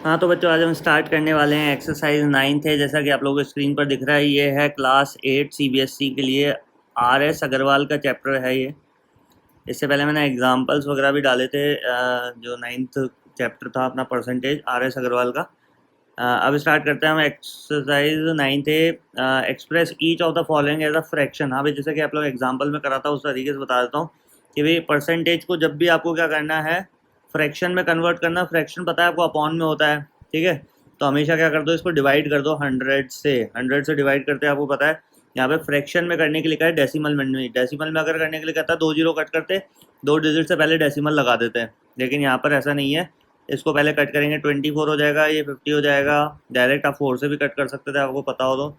हाँ तो बच्चों आज हम स्टार्ट करने वाले हैं एक्सरसाइज 9th है। जैसा कि आप लोगों को स्क्रीन पर दिख रहा है, ये है क्लास 8 सीबीएसई के लिए आर.एस. अग्रवाल का चैप्टर है ये। इससे पहले मैंने एग्जांपल्स वगैरह भी डाले थे। जो 9th चैप्टर था अपना परसेंटेज आर.एस. अग्रवाल का। अब स्टार्ट करते हैं हम एक्सरसाइज 9th है। Express each of the following as a fraction. हाँ भाई, जैसे कि आप लोग एग्जाम्पल में करा था उस तरीके से बता देता हूँ कि भाई परसेंटेज को जब भी आपको क्या करना है, फ्रैक्शन में कन्वर्ट करना। फ्रैक्शन पता है आपको अपॉन में होता है, ठीक है। तो हमेशा क्या कर दो, इसको डिवाइड कर दो 100 से डिवाइड करते हैं, आपको पता है। यहाँ पे फ्रैक्शन में करने के लिए क्या है, डेसिमल में नहीं। डेसिमल में अगर करने के लिए कहता है 2 जीरो कट करते, 2 डिजिट से पहले डेसिमल लगा देते हैं, लेकिन यहाँ पर ऐसा नहीं है। इसको पहले कट करेंगे 24 हो जाएगा, ये 50 हो जाएगा। डायरेक्ट आप 4 से भी कट कर सकते थे, आपको पता हो तो।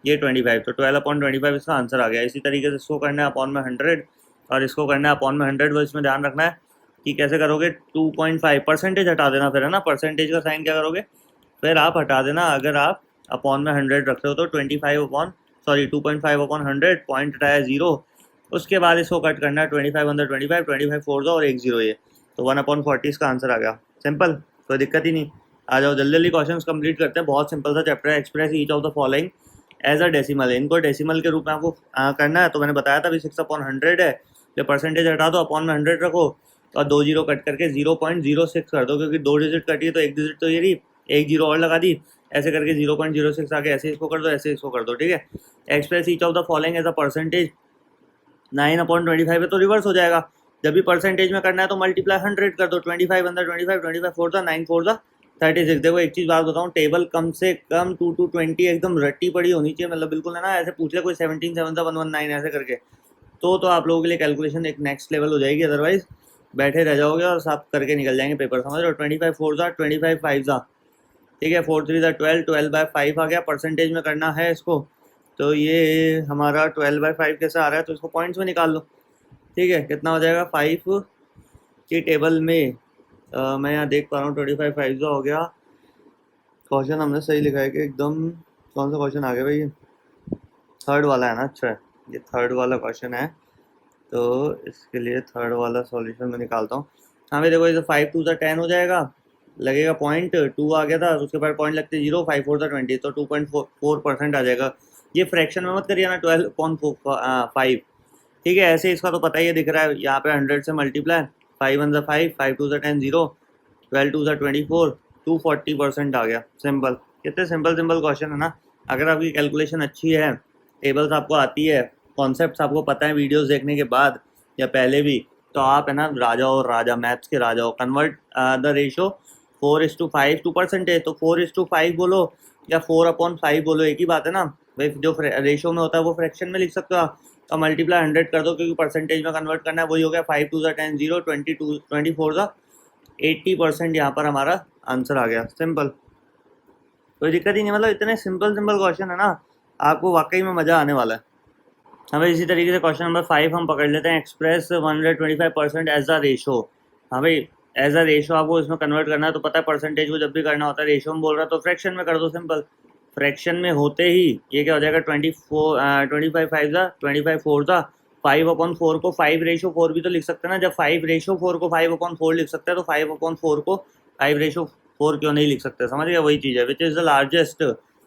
ये 25, तो 12/25 इसका आंसर आ गया। इसी तरीके से इसको करना है अपॉन में 100 और इसको करना है अपॉन में 100। वो इसमें ध्यान रखना है कि कैसे करोगे। 2.5 परसेंटेज हटा देना, फिर है ना, परसेंटेज का साइन क्या करोगे, फिर आप हटा देना। अगर आप अपॉन में 100 रख रहे हो तो 2.5 पॉइंट हटाया 0। उसके बाद इसको कट करना है 25 अंदर 25, 25 4 और 1 0 ये, तो 1/40 इसका आंसर आ गया। सिंपल, कोई दिक्कत ही नहीं। आ जाओ जल्दी जल्दी क्वेश्चन कंप्लीट करते हैं। बहुत सिंपल सा चैप्टर है। Express each of the following as a decimal. इनको डेसिमल के रूप में आपको करना है। तो मैंने बताया था 6/100 है, जो परसेंटेज हटा दो, अपॉन में 100 रखो और 2 जीरो कट करके 0.06 कर दो, क्योंकि 2 डिजिट कटी है तो 1 डिजिट तो ये रही, 1 जीरो और लगा दी, ऐसे करके 0.06 आगे। ऐसे इसको कर दो, ऐसे इसको कर दो, ठीक है। Express each of the following as a percentage 9/25 है तो रिवर्स हो जाएगा। जब भी परसेंटेज में करना है तो मल्टीप्लाई 100 कर दो। 25 अंदर 25, 25 4 द 9 4 द 36। देखो एक चीज़ बात बताऊँ, टेबल कम से कम 2 to 20 एकदम रट्टी पड़ी होनी चाहिए, मतलब बिल्कुल है ना। ऐसे पूछ ले कोई 17 7 119 ऐसे करके, तो आप लोगों के लिए कैलकुलेशन एक नेक्स्ट लेवल हो जाएगी। अदरवाइज बैठे रह जाओगे और सब करके निकल जाएंगे पेपर, समझ रहे हो। 25 4 ज़ा 25 5 ज़ा, ठीक है। 4 3 ज़ा 12, 12/5 आ गया। परसेंटेज में करना है इसको, तो ये हमारा 12/5 कैसे आ रहा है, तो इसको पॉइंट्स में निकाल लो, ठीक है। कितना हो जाएगा 5 की टेबल में। मैं यहाँ देख पा रहा हूँ 25 5 ज़ा हो गया। क्वेश्चन हमने सही लिखा है कि एकदम। कौन सा क्वेश्चन आ गया भाई, ये थर्ड वाला है ना। अच्छा, ये थर्ड वाला क्वेश्चन है, तो इसके लिए थर्ड वाला सॉल्यूशन मैं निकालता हूँ। हाँ भाई देखो, ये 5 2 ज़ा 10 हो जाएगा, लगेगा पॉइंट। 2 आ गया था, उसके बाद पॉइंट लगते 0, 5 4 ज़ा 20, तो 2.4% आ जाएगा। ये फ्रैक्शन में मत करिए ना, 12.5, ठीक है। ऐसे इसका तो पता ही है, दिख रहा है यहाँ पे 100 से मल्टीप्लाई। 5 1 ज़ा 5, 5 2 ज़ा 10 0, 12 2 ज़ा 24, 240% आ गया। सिंपल, कितने सिंपल सिंपल क्वेश्चन है ना। अगर आपकी कैलकुलेशन अच्छी है, टेबल्स आपको आती है, कॉन्सेप्ट्स आपको पता है वीडियोस देखने के बाद या पहले भी, तो आप है ना राजा और राजा, मैथ्स के राजा हो। Convert the ratio 4:5 to percentage, तो 4:5 बोलो या 4/5 बोलो, एक ही बात है ना भाई। जो रेशो में होता है वो फ्रैक्शन में लिख सकते हो आप, और मल्टीप्लाई 100 कर दो, क्योंकि परसेंटेज में कन्वर्ट करना है। वही हो गया 5 2 ज़ा 10 0, 22 24 ज़ा 80%। यहाँ पर हमारा आंसर आ गया। सिंपल, कोई दिक्कत ही नहीं। मतलब इतने सिंपल सिंपल क्वेश्चन है ना, आपको वाकई में मज़ा आने वाला है। हमें इसी तरीके से क्वेश्चन नंबर 5 हम पकड़ लेते हैं। Express 125% as a ratio. हाँ भाई, एज अ रेशो आपको इसमें कन्वर्ट करना है, तो पता है परसेंटेज को जब भी करना होता है, रेशो में बोल रहा है तो फ्रैक्शन में कर दो। सिंपल, फ्रैक्शन में होते ही ये क्या हो जाएगा, 25 5 ज़ा 25 4 ज़ा 5/4 को 5:4 भी तो लिख सकते हैं ना। जब 5:4 को 5/4 लिख सकते हैं, तो 5/4 को 5:4 क्यों नहीं लिख सकते, समझ गया। वही चीज़ है, which is the largest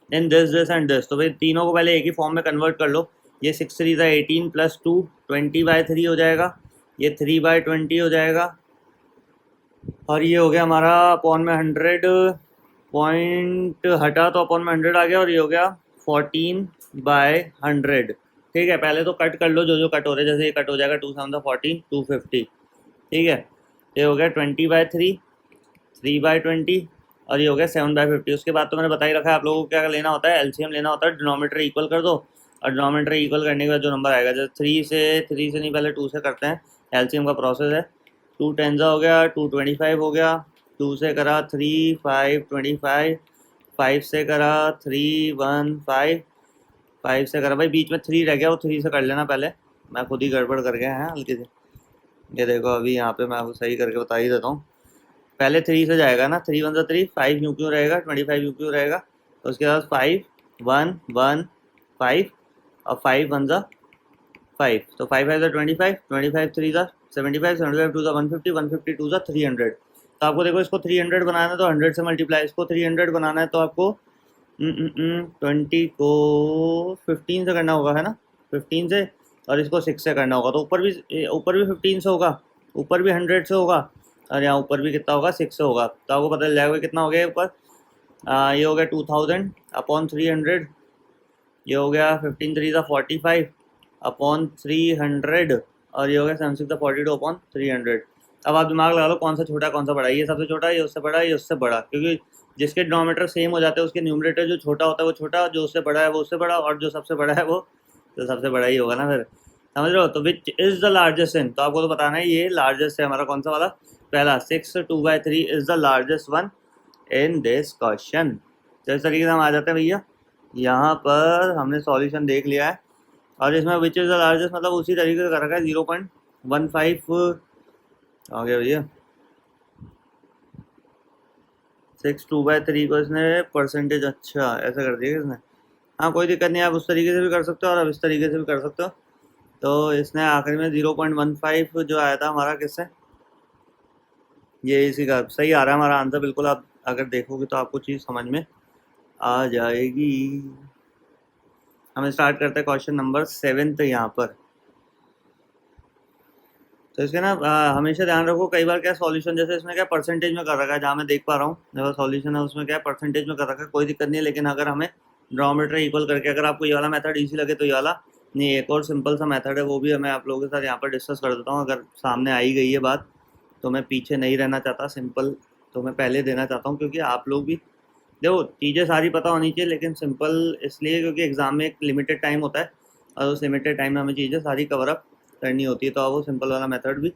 in this this and this. तो भाई तीनों को पहले एक ही फॉर्म में कन्वर्ट कर लो। ये 6 3 ज़ा 18 + 2 20/3 हो जाएगा, ये 3/20 हो जाएगा, और ये हो गया हमारा अपॉन में 100। पॉइंट हटा तो अपॉन में 100 आ गया, और ये हो गया 14/100, ठीक है। पहले तो कट कर लो जो जो कट हो रहे हैं, जैसे ये कट हो जाएगा 2 7 14 250, ठीक है। ये हो गया 20/3, 3/20, और ये हो गया 7/50। उसके बाद तो मैंने बता ही रखा है आप लोगों को क्या लेना होता है, एलसीएम लेना होता है। डिनोमीटर इक्वल कर दो, और डिनोमीटर इक्वल करने के बाद जो नंबर आएगा, जैसे 3 से नहीं, पहले 2 से करते हैं। एलसीएम का प्रोसेस है। 2 10 हो गया, 2 25 हो गया, 2 से करा 3 5 25, 5 से करा 3 1 5, 5 से करा भाई, बीच में 3 रह गया, वो 3 से कर लेना पहले, मैं खुद ही गड़बड़ कर गया है हल्की से। ये देखो अभी यहाँ पे मैं आपको सही करके बता ही देता हूँ। पहले 3 से जाएगा ना, 3 1 ज़ा 3, 5 यूँ क्यों रहेगा, 25 यूँ क्यों रहेगा, तो उसके बाद 5 1 1 5, और 5 1 ज़ा 5, तो 5 5 ज़ा 25, 25 3 ज़ा 75, 75 2 ज़ा 150, 150 2 ज़ा 300, तो आपको देखो इसको 300 बनाना है तो 100 से मल्टीप्लाई, इसको 300 बनाना है तो आपको 20 को 15 से करना होगा, है ना, 15 से, और इसको 6 से करना होगा, तो ऊपर भी 15 से होगा, ऊपर भी 100 से होगा, और यहाँ ऊपर भी कितना होगा, 6 से होगा। तो आपको पता चल जाएगा कितना हो गया ऊपर, ये हो गया 2000 अपॉन 300, ये हो गया 15 3 था 45 अपॉन 300, और ये हो गया 7 6 42 अपॉन 300। अब आप दिमाग लगा लो कौन सा छोटा कौन सा बड़ा है, ये सबसे छोटा है, ये उससे बड़ा है, ये उससे बड़ा, क्योंकि जिसके डिनोमिनेटर सेम हो जाते हैं उसके न्यूमरेटर जो छोटा होता है वो छोटा, जो उससे बड़ा है वो उससे बड़ा, और जो सबसे बड़ा है वो तो सबसे बड़ा ही होगा ना, फिर समझ रहे हो। तो which is the largest in, तो आपको तो बताना है ये लार्जेस्ट है हमारा कौन सा वाला, पहला 6 2/3 is the largest one in this question. तो इस तरीके से हम आ जाते हैं भैया, यहाँ पर हमने सॉल्यूशन देख लिया है, और इसमें विच इज़ द लार्जेस्ट मतलब उसी तरीके से कर रखा है, 0.15 आ गया भैया। 6 2/3 को इसने परसेंटेज, अच्छा ऐसा कर दिया इसने, हाँ कोई दिक्कत नहीं, आप उस तरीके से भी कर सकते हो और आप इस तरीके से भी कर सकते हो। तो इसने आखिरी में 0.15 जो आया था हमारा किससे, ये इसी का सही आ रहा है हमारा आंसर बिल्कुल। आप अगर देखोगे तो आपको चीज़ समझ में आ जाएगी। हम स्टार्ट करते हैं क्वेश्चन नंबर 7 यहाँ पर। तो इसके ना हमेशा ध्यान रखो, कई बार क्या सॉल्यूशन जैसे इसमें क्या परसेंटेज में कर रखा है, जहाँ मैं देख पा रहा हूँ जो सॉल्यूशन है उसमें क्या परसेंटेज में कर रखा है, कोई दिक्कत नहीं है, लेकिन अगर हमें डिनोमिनेटर इक्वल करके, अगर आपको ये वाला मेथड इजी लगे तो ये वाला नहीं, एक और सिंपल सा मेथड है वो भी मैं आप लोगों के साथ यहाँ पर डिस्कस कर देता हूँ। अगर सामने आई गई है बात तो मैं पीछे नहीं रहना चाहता, सिंपल तो मैं पहले देना चाहता हूँ, क्योंकि आप लोग भी देखो चीज़ें सारी पता होनी चाहिए, लेकिन सिंपल इसलिए क्योंकि एग्ज़ाम में एक लिमिटेड टाइम होता है, और उस लिमिटेड टाइम में हमें चीज़ें सारी कवर अप करनी होती है। तो आप वो सिंपल वाला मेथड भी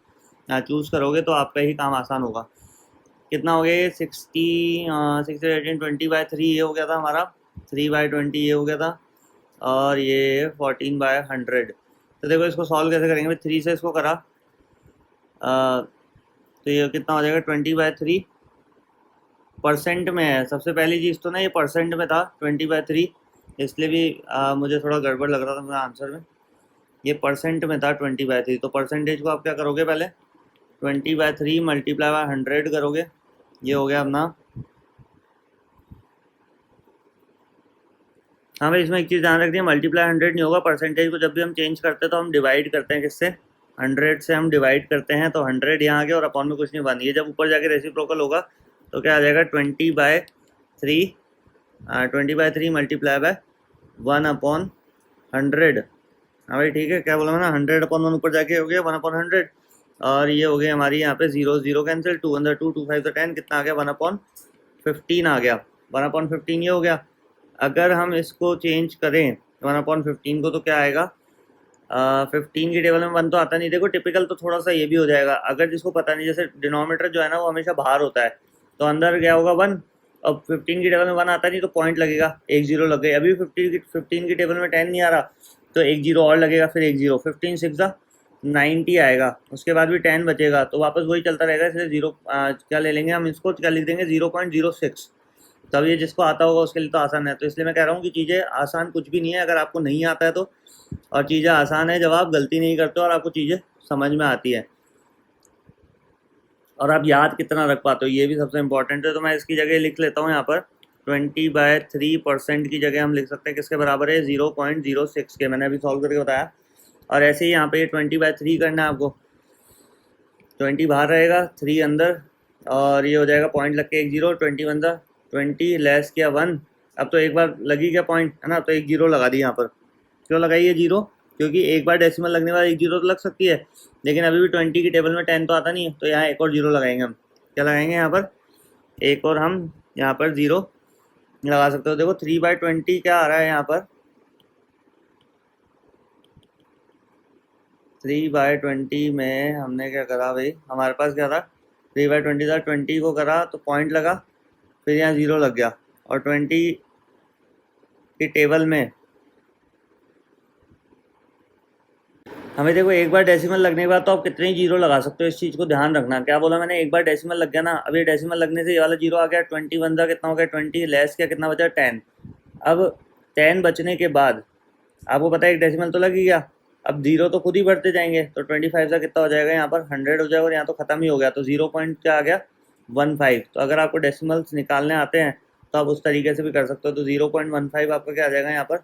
चूज़ करोगे तो आपका ही काम आसान होगा। कितना हो गया ये 60 18 20/3 ये हो गया था हमारा, 3/20 ये हो गया था, और ये 14/100। तो देखो इसको सॉल्व कैसे करेंगे, 3 से इसको करा, तो ये कितना हो जाएगा 20/3 परसेंट में है, सबसे पहली चीज़ तो ना ये परसेंट में था 20/3, इसलिए भी मुझे थोड़ा गड़बड़ लग रहा था मेरा आंसर में, ये परसेंट में था 20/3। तो परसेंटेज को आप क्या करोगे, पहले 20/3 मल्टीप्लाई बाय 100 करोगे, ये हो गया अपना। हाँ भाई इसमें एक चीज़ ध्यान रखनी है, मल्टीप्लाई 100 नहीं होगा, परसेंटेज को जब भी हम चेंज करते हैं तो हम डिवाइड करते हैं किससे, 100 से हम डिवाइड करते हैं, तो 100 यहाँ आ गया और अपॉन में कुछ नहीं बन, ये जब ऊपर जाके रेसिप्रोकल होगा तो क्या आ जाएगा 20/3 20/3 मल्टीप्लाई बाय 1/100। हाँ भाई ठीक है, क्या बोला मैंने, 100/1 ऊपर जाके हो गया 1/100, और ये हो गया हमारी यहाँ पे 0 0 कैंसिल, 2 अंदर 2 2 5 10 कितना आ गया 1/15 आ गया, 1/15 ये हो गया। अगर हम इसको चेंज करें 1/15 को तो क्या आएगा, 15 की टेबल में 1 तो आता नहीं, देखो टिपिकल तो थोड़ा सा ये भी हो जाएगा, अगर जिसको पता नहीं, जैसे डिनोमीटर जो है ना वो हमेशा बाहर होता है, तो अंदर क्या होगा 1, अब 15 की टेबल में 1 आता नहीं तो पॉइंट लगेगा, एक जीरो लग गई, अभी 15 की टेबल में 10 नहीं आ रहा तो एक जीरो और लगेगा, फिर एक जीरो, 15 6 90 आएगा, उसके बाद भी 10 बचेगा, तो वापस वही चलता रहेगा, इसलिए जीरो क्या ले लेंगे हम, इसको क्या लिख देंगे 0.06। तब ये जिसको आता होगा उसके लिए तो आसान है। तो इसलिए मैं कह रहा हूँ कि चीज़ें आसान कुछ भी नहीं है, अगर आपको नहीं आता है तो, और चीज़ें आसान है जब आप गलती नहीं करते हो और आपको चीज़ें समझ में आती है, और आप याद कितना रख पाते हो, ये भी सबसे इम्पोर्टेंट है। तो मैं इसकी जगह लिख लेता हूँ यहाँ पर 20/3% की जगह हम लिख सकते हैं किसके बराबर है, 0.06 के, मैंने अभी सॉल्व करके बताया। और ऐसे ही यहाँ पे 20/3 करना है आपको, 20 बाहर रहेगा 3 अंदर, और ये हो जाएगा पॉइंट लग के एक जीरो, 21 20 लेस किया 1, अब तो एक बार लगी क्या पॉइंट है ना, तो एक जीरो लगा दी यहाँ पर। क्यों लगाई है जीरो, क्योंकि एक बार डेसिमल लगने के बाद एक जीरो तो लग सकती है, लेकिन अभी भी 20 की टेबल में 10 तो आता नहीं है, तो यहाँ एक और जीरो लगाएंगे हम, क्या लगाएंगे यहाँ पर, एक और हम यहाँ पर जीरो लगा सकते हो। देखो 3/20 क्या आ रहा है यहाँ पर, 3/20 में हमने क्या करा भाई, हमारे पास क्या था 3/20 था, 20 को करा तो पॉइंट लगा, फिर यहाँ जीरो लग गया, और 20 की टेबल में हमें देखो एक बार डेसिमल लगने के बाद तो आप कितने जीरो लगा सकते हो, इस चीज़ को ध्यान रखना। क्या बोला मैंने, एक बार डेसिमल लग गया ना, अब ये डेसिमल लगने से ये वाला जीरो आ गया, 21 का कितना हो गया 20 लेस किया कितना बचा 10, अब 10 बचने के बाद आपको पता है एक डेसिमल तो लग ही गया, अब जीरो तो खुद ही बढ़ते जाएंगे, तो 25 का कितना हो जाएगा यहाँ पर 100 हो जाएगा, और यहाँ तो खत्म ही हो गया, तो 0 पॉइंट क्या आ गया 0.15। तो अगर आपको डेसिमल्स निकालने आते हैं तो आप उस तरीके से भी कर सकते हो। तो 0.15 आपका क्या आ जाएगा यहाँ पर,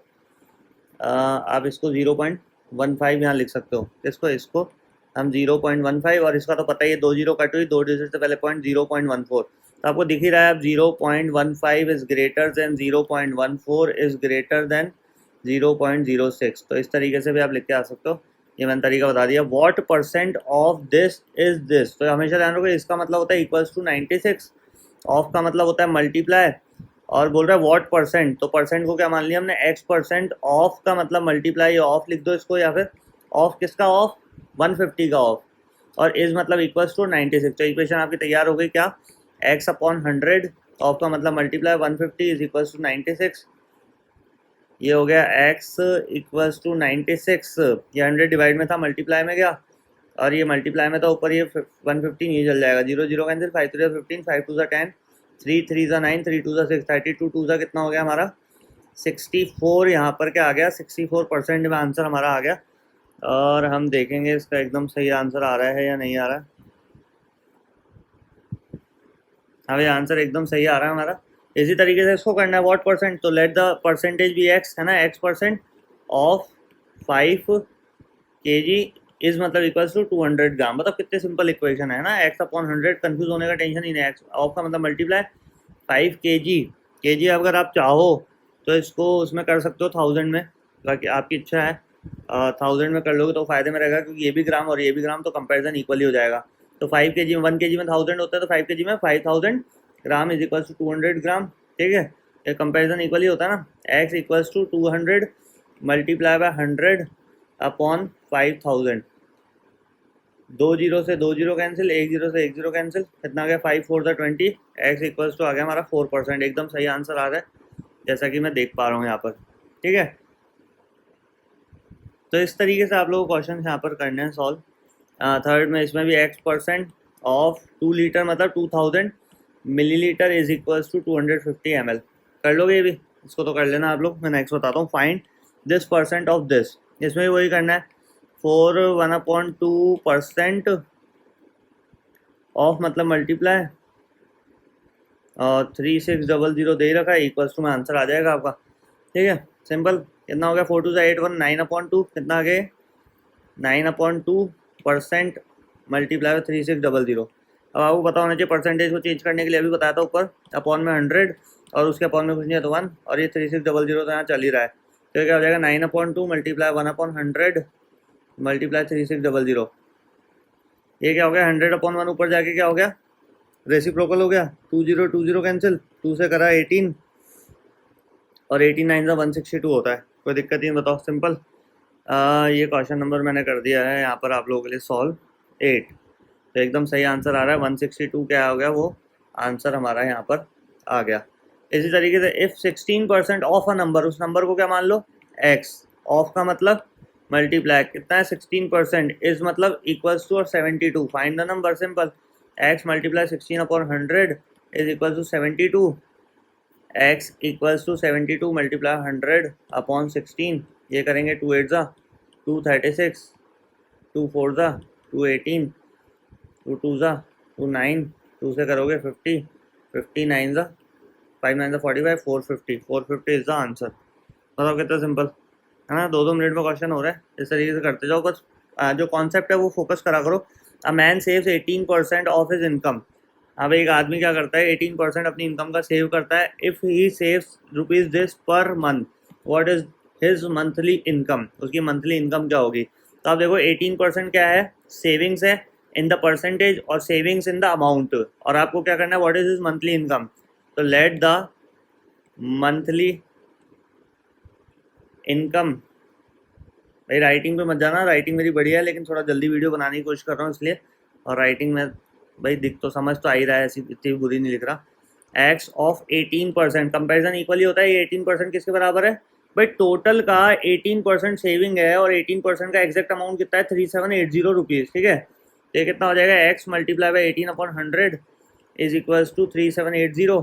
आप इसको 0.15 यहाँ लिख सकते हो। इसको हम 0.15, और इसका तो पता ही है, 2 जीरो कट हुई, 2 डिजिट से पहले पॉइंट, 0.14। तो आपको दिख ही रहा है अब 0.15 is greater than 0.14 is greater than 0.06। तो इस तरीके से भी आप लिख के आ सकते हो। ये मैंने तरीका बता दिया। What percent of this is this, तो हमेशा ध्यान रखो, इसका मतलब होता है इक्वल्स टू 96, ऑफ का मतलब होता है मल्टीप्लाई, और बोल रहा है व्हाट परसेंट, तो परसेंट को क्या मान लिया हमने, x परसेंट ऑफ का मतलब मल्टीप्लाई, ऑफ लिख दो इसको, या फिर ऑफ किसका, ऑफ 150 का ऑफ, और इज मतलब इक्वल्स टू 96। तो इक्वेशन आपकी तैयार हो गई क्या, x अपॉन 100, ऑफ का मतलब मल्टीप्लाई 150 इज इक्वल्स टू 96। ये हो गया x इक्वल्स टू 96, ये 100 डिवाइड में था, मल्टीप्लाई में गया, और ये मल्टीप्लाई में था ऊपर, ये 115 ये चल जाएगा, 0 0 कैंसिल, 5 3 15, 5 2 10, 3 3 9, 3 2 6, 32 2 कितना हो गया हमारा 64। यहाँ पर क्या आ गया 64% में आंसर हमारा आ गया। और हम देखेंगे इसका एकदम सही आंसर आ रहा है या नहीं आ रहा है। हाँ भाई, आंसर एकदम सही आ रहा है हमारा। इसी तरीके से इसको करना है व्हाट परसेंट, तो let the percentage be x, है ना, x percent of 5 kg is मतलब इक्वल्स टू 200 ग्राम। मतलब कितने सिंपल इक्वेशन है ना, x अपॉन 100, कंफ्यूज होने का टेंशन ही नहीं है। x ऑफ का मतलब मल्टीप्लाई 5 kg अगर आप चाहो तो इसको उसमें कर सकते हो 1000 में, बाकी आपकी इच्छा है। 1000 में कर लोगे तो फायदे में रहेगा, क्योंकि ये भी ग्राम और ये भी ग्राम, तो कंपैरिजन इक्वली हो जाएगा। तो 5 kg में 1 kg में 1000 होता है, तो 5 kg में 5000 gram is equals to 200 gram. ठीक है, ये कंपैरिजन इक्वली होता है ना। x equals to 200 multiply by 100 upon 5000। 2 zero से 2 जीरो कैंसिल, 1 जीरो से 1 जीरो कैंसिल, कितना आ गया 5 4 20। x इक्वल्स टू आ गया हमारा 4%। एकदम सही आंसर आ रहा है जैसा कि मैं देख पा रहा हूँ यहाँ पर। ठीक है, तो इस तरीके से आप लोगों को क्वेश्चन यहाँ पर करने हैं सॉल्व। थर्ड में इसमें भी x परसेंट ऑफ 2 लीटर मतलब 2000 millilitre is equals to 250 ml। कर लोगे ये भी, इसको तो कर लेना आप लोग। मैं नेक्स्ट बताता हूँ, find this percent of this. इसमें भी वही करना है, 4 1/2% ऑफ मतलब मल्टीप्लाई, और 3600 दे रखा है, इक्वल्स टू में आंसर आ जाएगा आपका। ठीक है, सिंपल। कितना हो गया 4 2 8 1, 9/2 कितना आ गया 9/2% मल्टीप्लाई 3600। अब आपको पता होना चाहिए परसेंटेज को चेंज करने के लिए, अभी बताया था ऊपर, अपॉन में 100 और उसके अपॉन में कुछ नहीं है तो 1, और ये 3600 तो यहाँ चल ही रहा है। तो क्या हो जाएगा 9/2 मल्टीप्लाई 1/100 मल्टीप्लाई 3600। ये क्या हो गया 100/1 ऊपर जाके क्या हो गया, रेसिप्रोकल हो गया, 2 0 2 0 कैंसिल, 2 से करा 18, और 89 का 162 होता है। कोई दिक्कत नहीं, बताओ, सिंपल। ये क्वेश्चन नंबर मैंने कर दिया है यहाँ पर आप लोगों के लिए सॉल्व 8। तो एकदम सही आंसर आ रहा है 162, क्या हो गया वो आंसर हमारा यहाँ पर आ गया। इसी तरीके से इफ 16% ऑफ अ नंबर, उस नंबर को क्या मान लो x, ऑफ का मतलब मल्टीप्लाई, कितना है 16% इज मतलब इक्वल्स टू और 72। Find the number, simple, x multiply 16/100 is equal to 72। x equals to 72 multiply 100 upon 16। ये करेंगे 2 8 ज़ा 2 36, 2 4 ज़ा 2 18, 2 2 ज़ा 2 9, 2 से करोगे 50, 59 ज़ा 5 9 ज़ा 45, 450 इज द आंसर। बताओ कितना सिंपल है ना, 2 मिनट में क्वेश्चन हो रहा है। इस तरीके से करते जाओ, बस जो कॉन्सेप्ट है वो फोकस करा करो। A man saves 18% of his income. अब एक आदमी क्या करता है 18% अपनी इनकम का सेव करता है। If he saves rupees this per month, what is his monthly income, उसकी मंथली इनकम क्या होगी। तो आप देखो 18% क्या है, सेविंग्स है इन द परसेंटेज, और सेविंग्स इन द अमाउंट, और आपको क्या करना है what is his monthly income. तो लेट द मंथली इनकम, भाई राइटिंग पे मत जाना, राइटिंग मेरी बढ़िया है लेकिन थोड़ा जल्दी वीडियो बनाने की कोशिश कर रहा हूँ इसलिए, और राइटिंग में भाई दिख तो समझ तो आ ही रहा है, ऐसी इतनी बुरी नहीं लिख रहा। एक्स ऑफ 18%, कंपेरिजन इक्वली होता है, ये 18% किसके बराबर है भाई, टोटल का 18% सेविंग है, और 18% का एग्जैक्ट अमाउंट कितना है 3780 रुपीज़। ठीक है, तो ये कितना हो जाएगा x multiply by 18/100 is equals to 3780।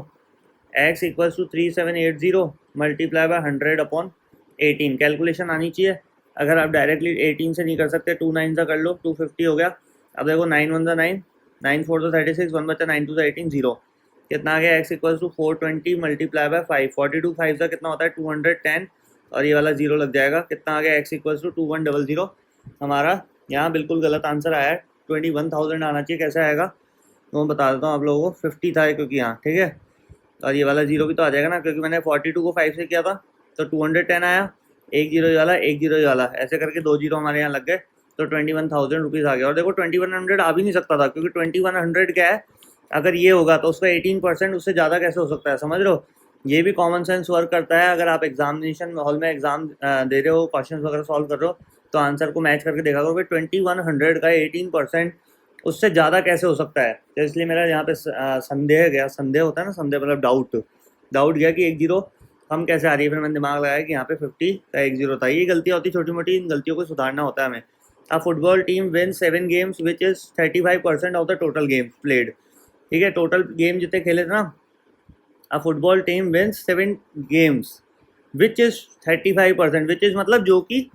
X equals to 3780 multiply by 100/18। Calculation आनी चाहिए, अगर आप डायरेक्टली 18 से नहीं कर सकते 2 9 से कर लो, 250 हो गया। अब देखो 9 1 9, 9 4 36, 1 बचा 9 2 18 0। कितना आ गया x equal to 420 multiply by 5, 42 5 का कितना होता है 210, और ये वाला जीरो लग जाएगा। कितना आ गया x इक्वल टू 2100। हमारा यहाँ बिल्कुल गलत आंसर आया है, 21,000 आना चाहिए। कैसे आएगा तो मैं बता देता हूँ आप लोगों को, 50 था क्योंकि यहाँ, ठीक है। और ये वाला जीरो भी तो आ जाएगा ना, क्योंकि मैंने 42 को 5 से किया था, तो 210 आया, एक जीरो वाला एक जीरो वाला, ऐसे करके दो जीरो हमारे यहाँ लग गए, तो 21,000 रुपीज़ आ गया। और देखो 2100 आ भी नहीं सकता था, क्योंकि 2100 क्या है, अगर ये होगा तो उसका 18%, उससे ज़्यादा कैसे हो सकता है, समझ रहे हो। ये भी कॉमन सेंस वर्क करता है। अगर आप एग्जामिनेशन हॉल में एग्जाम दे रहे हो, क्वेश्चन वगैरह सॉल्व कर रहे हो, तो आंसर को मैच करके देखा करो, 2100 का 18% उससे ज़्यादा कैसे हो सकता है। तो इसलिए मेरा यहाँ पे संदेह गया, संदेह होता है ना, संदेह मतलब डाउट गया कि एक जीरो हम कैसे आ रही है। फिर मैंने दिमाग लगाया कि यहाँ पे 50 का एक जीरो था। ये गलतियाँ होती छोटी मोटी, इन गलतियों को सुधारना होता है हमें। अ football team win 7 games which is 35% of the total games played. ठीक है, टोटल गेम जितने खेले थे ना, अ football team wins 7 games which is 35%, which is मतलब जो कि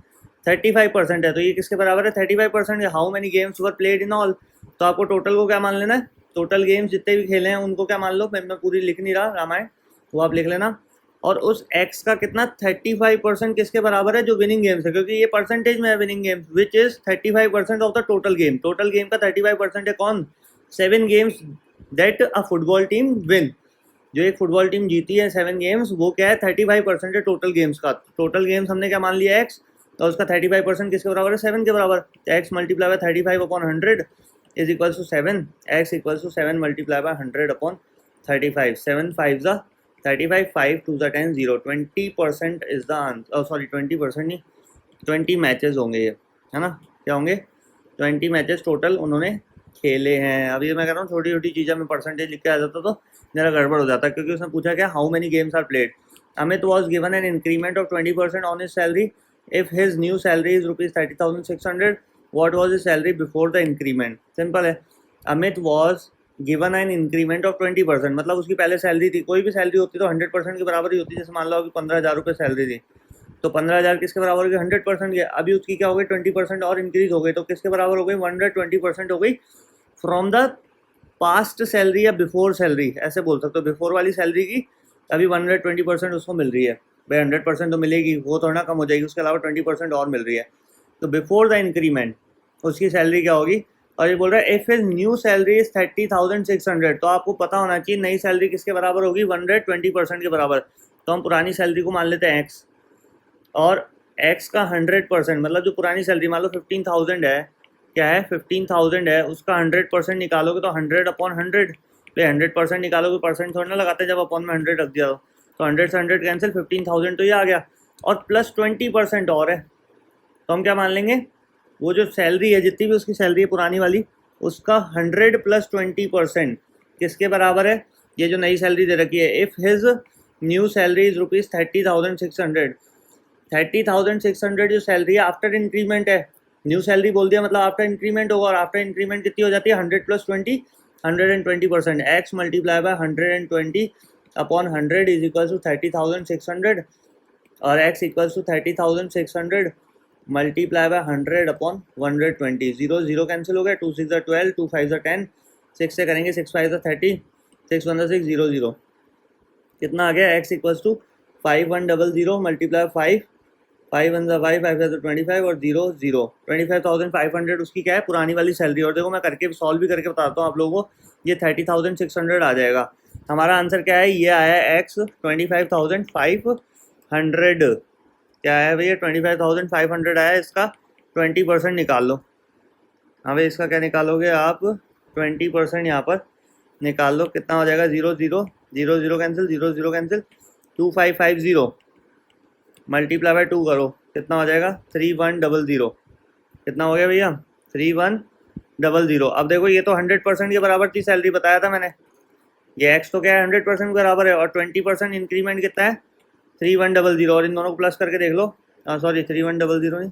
35% है। तो ये किसके बराबर है 35%? How many games were played in all. तो आपको टोटल को क्या मान लेना है, टोटल गेम्स जितने भी खेले हैं उनको क्या मान लो। मैं पूरी लिख नहीं रहा रामायण, वो आप लिख लेना। और उस x का कितना 35% किसके बराबर है, जो विनिंग गेम्स है, क्योंकि ये परसेंटेज में है winning games, which is 35% of the total game. Total game का 35% है कौन, 7 games that a football team win. जो एक फुटबॉल टीम जीती है 7 गेम्स, वो क्या है 35% है टोटल गेम्स का। टोटल गेम्स हमने क्या मान लिया x, तो उसका 35% किसके बराबर है, 7 के बराबर। x multiply by 35 upon 100 is equal to 7। x equal to 7 multiply by 100 upon 35। 7 5 ज़ा 35, 5 2 ज़ा 10 0। 20% इज द आंसर, सॉरी 20% नहीं, 20 मैचेस होंगे ये, है ना। क्या होंगे, 20 मैचेस टोटल उन्होंने खेले हैं। अभी मैं कह रहा हूँ छोटी छोटी चीज़ें में परसेंटेज लिख के आ जाता तो मेरा गड़बड़ हो जाता, क्योंकि उसने पूछा क्या, how many games are played. Amit was given an increment of 20% on his salary if his new salary is ₹30,600। What was his salary before the increment. Simple है, Amit was given an increment of 20%, मतलब उसकी पहले salary थी, कोई भी salary होती तो 100% के बराबर ही होती। जैसे मान लो कि 15,000 रुपये सैलरी थी, तो 15,000 किसके बराबर हो गई, 100% के। अभी उसकी क्या हो गई 20% और इंक्रीज हो गई, तो किसके बराबर हो गई, 120% हो गई फ्रॉम द पास्ट सैलरी या बिफोर सैलरी, ऐसे बोल सकते हो। बिफोर वाली सैलरी की अभी 120% उसको मिल रही है। भाई 100% तो मिलेगी, वो थोड़ा कम हो जाएगी, उसके अलावा 20% और मिल रही है। तो बिफोर द इंक्रीमेंट उसकी सैलरी क्या होगी। और ये बोल रहा है if his new salary is 30,600, तो आपको पता होना चाहिए नई सैलरी किसके बराबर होगी, 120% के बराबर। तो हम पुरानी सैलरी को मान लेते हैं x, और x का 100%, मतलब जो पुरानी सैलरी मान लो 15,000 है, क्या है 15,000 है, उसका 100% निकालोगे तो 100 अपॉन 100। तो 100% निकालोगे, परसेंट थोड़ा ना लगाते जब अपॉन में 100 रख दिया तो 100 से 100 कैंसिल, 15,000 तो ये आ गया, और प्लस 20% और है। तो हम क्या मान लेंगे, वो जो सैलरी है जितनी भी उसकी सैलरी है पुरानी वाली, उसका 100 प्लस 20% किसके बराबर है, ये जो नई सैलरी दे रखी है। If his new salary is ₹30,600, 30,600 जो सैलरी है आफ्टर इंक्रीमेंट है, न्यू सैलरी बोल दिया मतलब आफ्टर इंक्रीमेंट होगा, और आफ्टर इंक्रीमेंट कितनी हो जाती है 100 plus 20, 120%। X multiply by 120 upon 100 is equal to 30,600, और x equal to 30,600 multiply by 100 upon 120। 0 0 cancel हो गया, 2 6 12, 2 5 10, 6 से करेंगे 6 5 30, 6 1 6 0 0। कितना आ गया, एक्स इक्वल टू 5100 मल्टीप्लाई 5, 5 1 5, 5 25, और 0 0, 25,500 उसकी क्या है पुरानी वाली सैलरी। और देखो मैं करके सॉल्व भी करके बताता हूँ आप लोगों को, ये 30,600 आ जाएगा। हमारा आंसर क्या है, ये आया है एक्स 25,500। क्या है भैया 25,500 आया, इसका 20% निकाल लो। हाँ भाई इसका क्या निकालोगे आप, 20% यहाँ पर निकाल लो। कितना हो जाएगा, 0 0 0 0 कैंसिल, 0 0 कैंसिल, 2550 मल्टीप्लाई बाय 2 करो, कितना हो जाएगा 3100। कितना हो गया भैया 3100। अब देखो ये तो 100% के बराबर थी सैलरी, बताया था मैंने। ये एक्स तो क्या है 100% बराबर है, और 20% इंक्रीमेंट कितना है 3100, और इन दोनों को प्लस करके देख लो। सॉरी 3100 नहीं,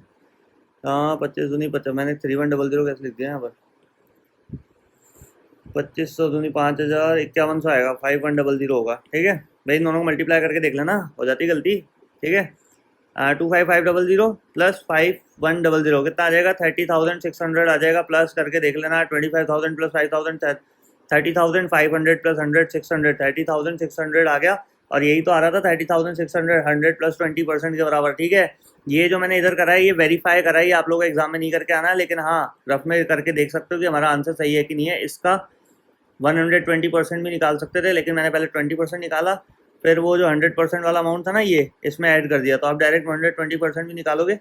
हाँ 25 दूनी 50, मैंने 3100 कैसे लिख दिया यहाँ पर, 2500 दूनी 5000, 5100 आएगा, 5100 होगा। ठीक है भाई, इन दोनों को मल्टीप्लाई करके देख लेना, हो जाती गलती। ठीक है, 25,500 प्लस 5,100 कितना आ जाएगा 30,600 आ जाएगा। प्लस करके देख लेना 25,000 प्लस 5,000 30,500 प्लस 100 600 30,600 आ गया। और यही तो आ रहा था 30,600 100 प्लस 20% के बराबर। ठीक है, ये जो मैंने इधर करा है ये वेरीफाई करा है, ये आप लोगों को एग्जाम में नहीं करके आना है, लेकिन हाँ रफ में करके देख सकते हो कि हमारा आंसर सही है कि नहीं है। इसका 120% भी निकाल सकते थे, लेकिन मैंने पहले 20% निकाला, फिर वो जो 100% वाला अमाउंट था ना ये इसमें ऐड कर दिया, तो आप डायरेक्ट 120% भी निकालोगे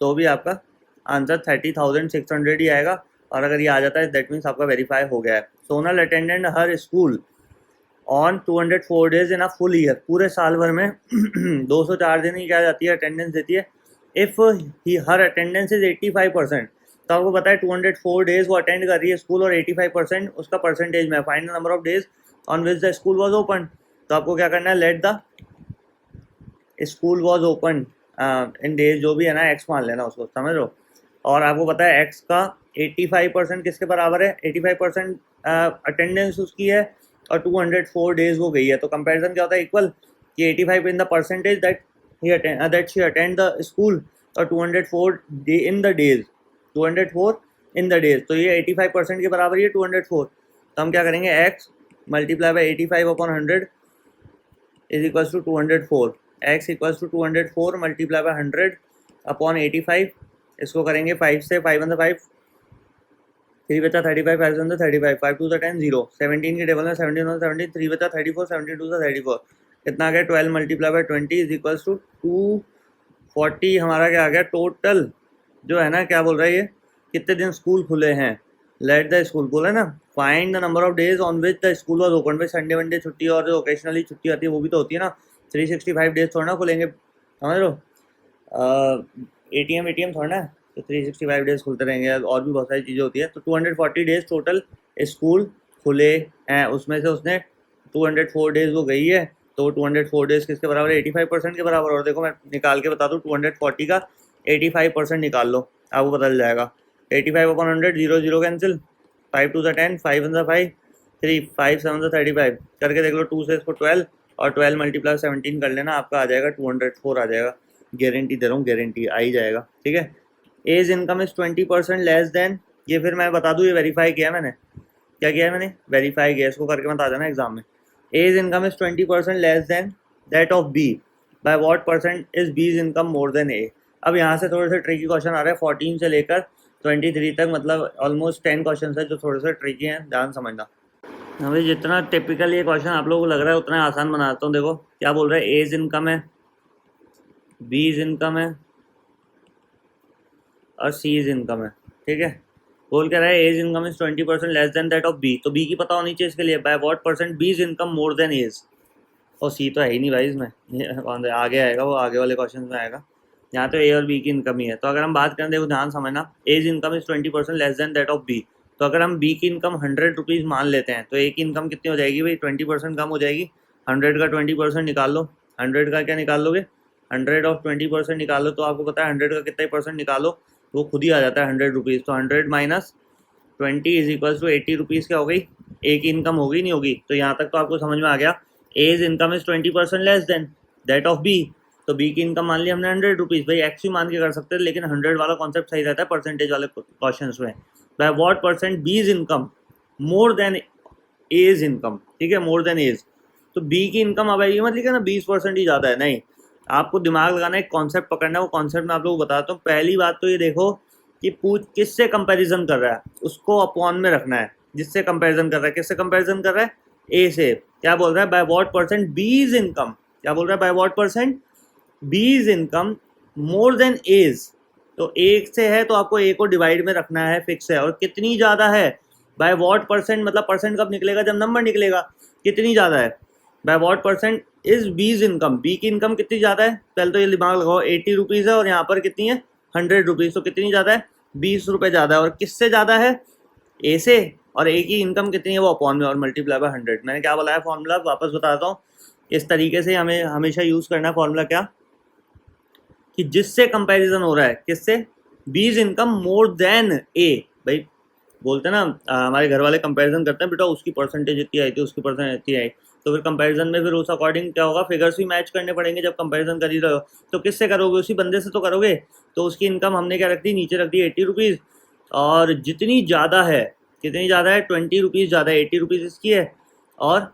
तो भी आपका आंसर 30,600 ही आएगा। और अगर ये आ जाता है दैट मीन्स आपका वेरीफाई हो गया है। Sonal attendant her school on 204 days in a full year, पूरे साल भर में 204 दिन ही क्या जाती है अटेंडेंस देती है। If he her attendance is 85%, तो आपको पता है 204 डेज वो अटेंड कर रही है स्कूल और 85% उसका परसेंटेज में। Find the number of days on which the school was open, तो आपको क्या करना है, let the school was open in days, जो भी है ना एक्स मान लेना उसको, समझ लो। और आपको पता है एक्स का 85% किसके बराबर है, 85% अटेंडेंस उसकी है और 204 डेज वो गई है। तो कंपैरिजन क्या होता है, इक्वल कि 85 in the percentage that she attend the school और 204 in the days, 204 in the days, तो ये 85% के बराबर ही है 204। तो हम क्या करेंगे, x multiply by 85 upon 100 is equals to 204, x equals to 204 multiply by 100 upon 85। इसको करेंगे 5 से, 5 वन 5, 3 बचा 35, 5 वन 35, 5 टू 10 0, 17 के टेबल में 17 वन 17, 3 बचा 34, 72 से 34 कितना आ गया 12 multiply by 20 is equals to 240। हमारा क्या आ गया टोटल जो है ना, क्या बोल रहा है ये, कितने दिन स्कूल खुले हैं, लेट द स्कूल बोला है ना, find the number of days on which the school was open. भाई संडे वनडे छुट्टी और जो ओकेशनली छुट्टी आती है वो भी तो होती है ना, 365 डेज थोड़ा ना खुलेंगे, समझ लो। एटीएम थोड़ा ना, तो 365 डेज खुलते रहेंगे, और भी बहुत सारी चीज़ें होती है। तो 240 डेज टोटल स्कूल खुले हैं, उसमें से उसने 204 डेज वो गई है, तो 204 डेज किसके बराबर है, 85% के बराबर। और देखो मैं निकाल के बता दूँ, 240 का 85% निकाल लो, आपको बदल जाएगा 85 upon 100, 0 0 cancel, 5 to the 10, 5 one 5, 3 5 7 35 करके देख लो, 2 से इसको 12 और 12 मल्टीप्लाई 17 कर लेना, आपका आ जाएगा 204 आ जाएगा। गारंटी दे रहा हूँ, गारंटी आ ही जाएगा। ठीक है, A's income is 20% less than, ये फिर मैं बता दूँ, ये वेरीफाई किया मैंने, क्या किया है मैंने, वेरीफाई किया, इसको करके बता देना एग्जाम में। A's income is 20% less than that of B, by what percent is B's income more than A. अब यहाँ से थोड़े से ट्रिकी क्वेश्चन आ रहे हैं, 14 से लेकर 23 तक, मतलब ऑलमोस्ट 10 क्वेश्चन है जो थोड़े से ट्रिकी हैं, ध्यान समझना। अभी जितना टिपिकल ये क्वेश्चन आप लोगों को लग रहा है उतना आसान बनाता हूँ। देखो क्या बोल रहा है, एज इनकम है, बीज इनकम है और सीज इनकम है। ठीक है, बोल क्या रहा है, A's income is 20% less than that of B, तो बी की पता होनी चाहिए इसके लिए, by what percent B's income more than A's, और सी तो है ही नहीं भाई इसमें, आगे आएगा, वो आगे वाले क्वेश्चन में आएगा। यहाँ तो ए और बी की इनकम ही है। तो अगर हम बात करें, देखो ध्यान समझना, A's income is 20% less than that of B, तो अगर हम बी की इनकम 100 रुपीज़ मान लेते हैं, तो ए की इनकम कितनी हो जाएगी भाई, 20% कम हो जाएगी। 100 का 20% निकाल लो, 100 का क्या निकाल लोगे, 100 ऑफ 20% निकालो, तो आपको पता है 100 का कितना ही परसेंट निकालो वो खुद ही आ जाता है 100 रुपीज़। तो 100 minus 20 is equals to 80 rupees क्या हो गई, ए की इनकम होगी नहीं होगी। तो यहाँ तक तो आपको समझ में आ गया, A's income is 20% less than that of B, तो बी की इनकम मान लिया हमने 100 रुपीज़, भाई एक्स भी मान के कर सकते हैं, लेकिन 100 वाला कॉन्सेप्ट सही रहता है परसेंटेज वाले क्वेश्चन में। By what percent B's income more than A's income, ठीक है, मोर देन एज, तो बी की इनकम अब आएगी मत लिखा ना 20% ही ज़्यादा है, नहीं, आपको दिमाग लगाना है, एक कॉन्सेप्ट पकड़ना है, वो कॉन्सेप्ट मैं आप लोगों को बताता हूँ। पहली बात तो ये देखो कि पूछ किससे कंपैरिजन कर रहा है, उसको अपॉन में रखना है, जिससे कंपैरिजन कर रहा है, किससे कंपैरिजन कर रहा है, ए से। क्या बोल रहा है, by what percent B's income, क्या बोल रहा है, by what percent B's income more than A's, तो एक से है तो आपको ए को डिवाइड में रखना है, फिक्स है, और कितनी ज़्यादा है, बाय व्हाट परसेंट, मतलब परसेंट कब निकलेगा, जब नंबर निकलेगा, कितनी ज़्यादा है, by what percent is B's income, B की इनकम कितनी ज़्यादा है, पहले तो ये दिमाग लगाओ, 80 रुपीज़ है और यहाँ पर कितनी है 100 रुपीज़, तो कितनी ज़्यादा है, 20 रुपये ज़्यादा है, और किससे ज़्यादा है, ए से, और ए की इनकम कितनी है वो अपॉन में, और मल्टीप्लाई बाय 100। मैंने क्या बोला है फॉर्मूला, वापस बताता हूँ, इस तरीके से हमें हमेशा यूज़ करना है फॉर्मूला, क्या कि जिससे कंपैरिजन हो रहा है, किससे, बीज इनकम मोर देन ए, भाई बोलते हैं ना हमारे घर वाले कंपैरिजन करते हैं, बेटा उसकी परसेंटेज इतनी आई थी, उसकी परसेंटेज इतनी आई, तो फिर कंपैरिजन में फिर उस अकॉर्डिंग क्या होगा, फिगर्स भी मैच करने पड़ेंगे जब कंपैरिजन कर ही रहे हो। तो किससे करोगे, उसी बंदे से तो करोगे। तो उसकी इनकम हमने क्या रख दी, नीचे रख दी 80 रुपीज़, और जितनी ज़्यादा है, कितनी ज़्यादा है, 20 रुपीज़ ज़्यादा है, 80 रुपीज़ इसकी है, और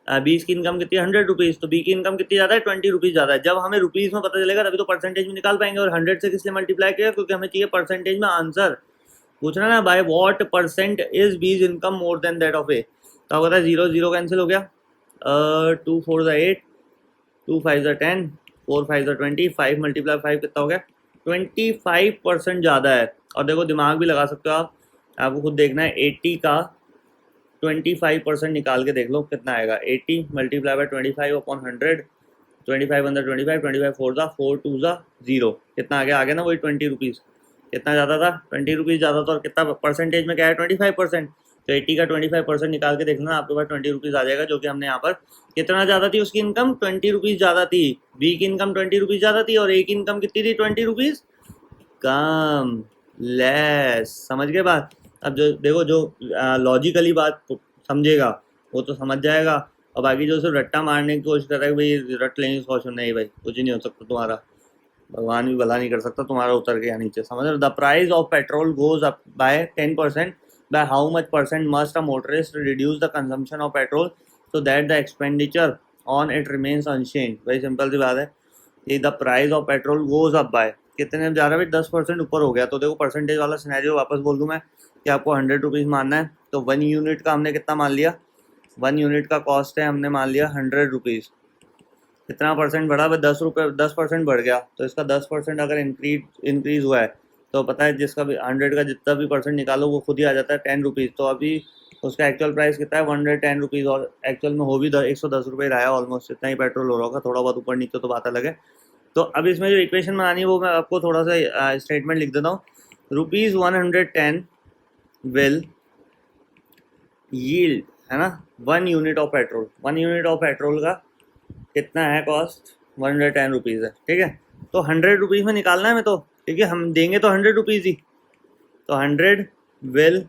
बी की इनकम कितनी है, 100 रुपीज़, तो बी की इनकम कितनी ज़्यादा है, 20 रुपीज़ ज़्यादा है। जब हमें रुपीज़ में पता चलेगा तभी तो परसेंटेज में निकाल पाएंगे। और 100 से किसलिए मल्टीप्लाई किया, क्योंकि हमें चाहिए परसेंटेज में आंसर। पूछना ना, by what percent is B's income more than that of A. तो होता है 0 0 कैंसिल हो गया, 2 4 8, 2 5 10, 4 5 20, 5 मल्टीप्लाई 5 कितना हो गया, 25% ज़्यादा है। और देखो दिमाग भी लगा सकते हो आप, आपको खुद देखना है, 80 का 25% निकाल के देख लो कितना आएगा। 80 मल्टीप्लाई बाई 25 अपॉन 100, 25 अंदर 25, 25 4 ज़ा 4 2 ज़ा 0, कितना आ गया ना वही 20 रुपीज़। कितना ज़्यादा था, 20 रुपीज़ ज़्यादा था। और कितना परसेंटेज में क्या है, 25%। तो 80 का 25% निकाल के देखना, आपके पास 20 रुपीज़ आ जाएगा, जो कि हमने यहाँ पर कितना ज़्यादा थी उसकी इनकम, 20 रुपीज़ ज़्यादा थी। बी की इनकम 20 रुपीज़ ज़्यादा थी, और ए की इनकम कितनी थी, 20 रुपीज़ कम, लेस। समझ गए बात। अब जो देखो, जो लॉजिकली बात समझेगा वो तो समझ जाएगा, और बाकी जो सिर्फ रट्टा मारने की कोशिश कर रहा है, भाई रट लेंगे क्वेश्चन, नहीं भाई कुछ नहीं हो सकता तुम्हारा, भगवान भी भला नहीं कर सकता तुम्हारा उतर के यहाँ नीचे। समझ रहे, the price of petrol goes up by 10%, by how much percent must a motorist reduce the consumption of petrol so that the expenditure on it remains unchange. भाई सिंपल सी बात है, ये the price of petrol goes up by कितने जा रहा है, 10% ऊपर हो गया। तो देखो परसेंटेज वाला सिनेरियो वापस बोल दूँ मैं कि आपको 100 रुपीज़ मानना है, तो 1 यूनिट का हमने कितना मान लिया, 1 यूनिट का कॉस्ट है हमने मान लिया 100 रुपीज़। कितना परसेंट बढ़ा, 10% बढ़ गया। तो इसका 10% अगर इंक्रीज हुआ है, तो पता है जिसका भी 100 का जितना भी परसेंट निकालो वो खुद ही आ जाता है 10 रुपीज़। तो अभी उसका एक्चुअल प्राइस कितना है, 110 रुपीज़, और एक्चुअल में हो भी 110 रुपये रहा है, ऑलमोस्ट इतना ही पेट्रोल हो रहा होगा, थोड़ा बहुत ऊपर नीचे तो बात अलग है। तो अब इसमें जो इक्वेशन बनानी है वो मैं आपको थोड़ा सा स्टेटमेंट लिख देता हूँ। ₹110 विल यील्ड, है ना, 1 unit of petrol. 1 unit of petrol का कितना है कॉस्ट, 110 रुपीज़ है, ठीक है। तो 100 रुपीज़ में निकालना है हमें, तो ठीक है, हम देंगे तो 100 रुपीज़ ही। तो 100 विल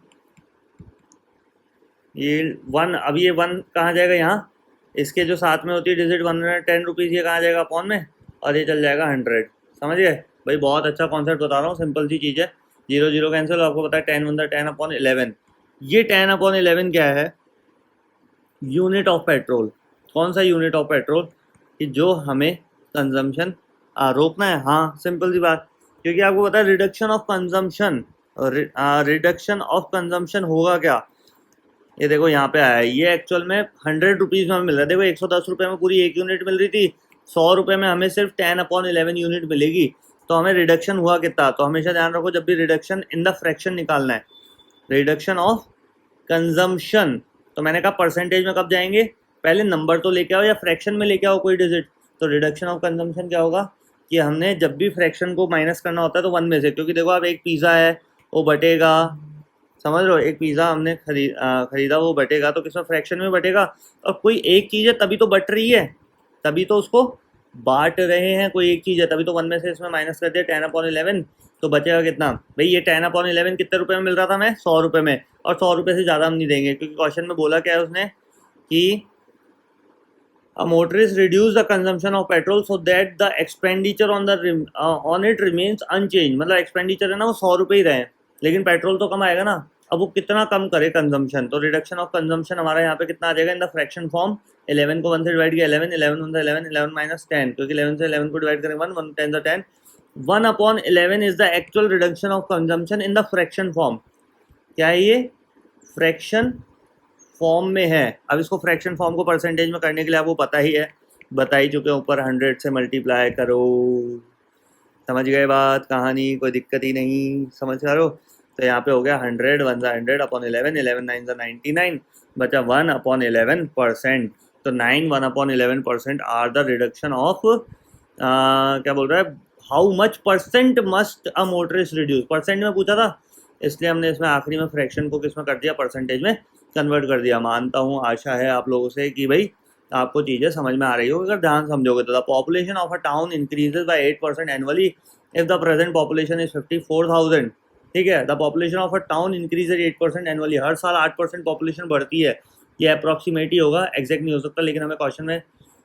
यील्ड 1, अब ये 1 कहाँ जाएगा, यहाँ इसके जो साथ में होती है डिजिट 110 रुपीज़, ये कहाँ जाएगा, अपॉन में, और ये चल जाएगा 100। समझ गए भाई, बहुत अच्छा कॉन्सेप्ट बता रहा हूँ, सिंपल सी चीज़ है। 0 0 कैंसिल, आपको पता है 10 1 10 अपॉन 11। ये 10 अपॉन 11 क्या है, यूनिट ऑफ पेट्रोल। कौन सा यूनिट ऑफ पेट्रोल, कि जो हमें कंजम्पशन रोकना है। हाँ सिंपल सी बात, क्योंकि आपको पता है reduction of consumption, reduction of consumption होगा क्या, ये देखो यहाँ पे आया है। ये एक्चुअल में 100 रुपीज़ में हमें मिल रहा है। देखो 110 रुपये में पूरी 1 यूनिट मिल रही थी, 100 रुपये में हमें सिर्फ 10 अपॉन 11 यूनिट मिलेगी। तो हमें रिडक्शन हुआ कितना, तो हमेशा ध्यान रखो जब भी रिडक्शन इन द फ्रैक्शन निकालना है, रिडक्शन ऑफ कंजम्पशन, तो मैंने कहा परसेंटेज में कब जाएंगे, पहले नंबर तो लेके आओ या फ्रैक्शन में लेके आओ कोई डिजिट। तो रिडक्शन ऑफ कंजम्पशन क्या होगा, कि हमने जब भी फ्रैक्शन को माइनस करना होता है तो 1 में से, क्योंकि देखो अब एक पिज़्ज़ा है वो बटेगा, समझ लो, एक पिज़्ज़ा हमने खरीदा वो बटेगा, तो किस में, फ्रैक्शन में बटेगा। और कोई एक चीज़ है तभी तो बट रही है, तभी तो उसको बांट रहे हैं, कोई एक चीज़ है तभी तो 1 में से इसमें माइनस कर दिया 10 अपॉन 11, तो बचेगा कितना भाई, ये 10 अपॉन 11 कितने रुपए में मिल रहा था हमें, 100 रुपये में। और 100 रुपये से ज़्यादा हम नहीं देंगे, क्योंकि क्वेश्चन में बोला क्या है उसने, कि a motorist reduce the consumption of petrol so that the expenditure on it remains unchanged। मतलब एक्सपेंडिचर है ना वो 100 रुपये ही रहे, लेकिन पेट्रोल तो कम आएगा ना। अब वो कितना कम करे कंजम्पशन, तो रिडक्शन ऑफ कंजम्पशन हमारा यहाँ पे कितना आ जाएगा इन द फ्रैक्शन फॉर्म। 11 को 1 से डिवाइड किया 11, 11 1 11, 11 माइनस 10, क्योंकि 11 से 11 को डिवाइड करें 1, 1 10 10, 1 upon 11 is the actual reduction of consumption in the fraction form. क्या है ये, फ्रैक्शन फॉर्म में है। अब इसको फ्रैक्शन फॉर्म को परसेंटेज में करने के लिए आपको पता ही है, बता ही चुके हैं, ऊपर 100 से मल्टीप्लाई करो। समझ गए बात, कहानी कोई दिक्कत ही नहीं, समझ पा रहे हो। तो यहाँ पे हो गया 100 1 100 अपॉन 11, 11 9 99, बचा 1 अपॉन 11%। तो 9 1 upon 11% are the reduction of, क्या बोल रहा है, how much percent must a motorist reduce, percent में पूछा था, इसलिए हमने इसमें आखिरी में फ्रैक्शन को किस में कर दिया, परसेंटेज में कन्वर्ट कर दिया। मानता हूँ, आशा है आप लोगों से कि भाई आपको चीज़ें समझ में आ रही हो, अगर ध्यान समझोगे तो। The population of a town increases by 8% annually if the present population is 54,000। ठीक है, the population of a town increases 8% annually, हर साल 8% पॉपुलेशन बढ़ती है। ये अप्रॉक्सीमेट ही होगा, एग्जैक्ट नहीं हो सकता, लेकिन हमें क्वेश्चन में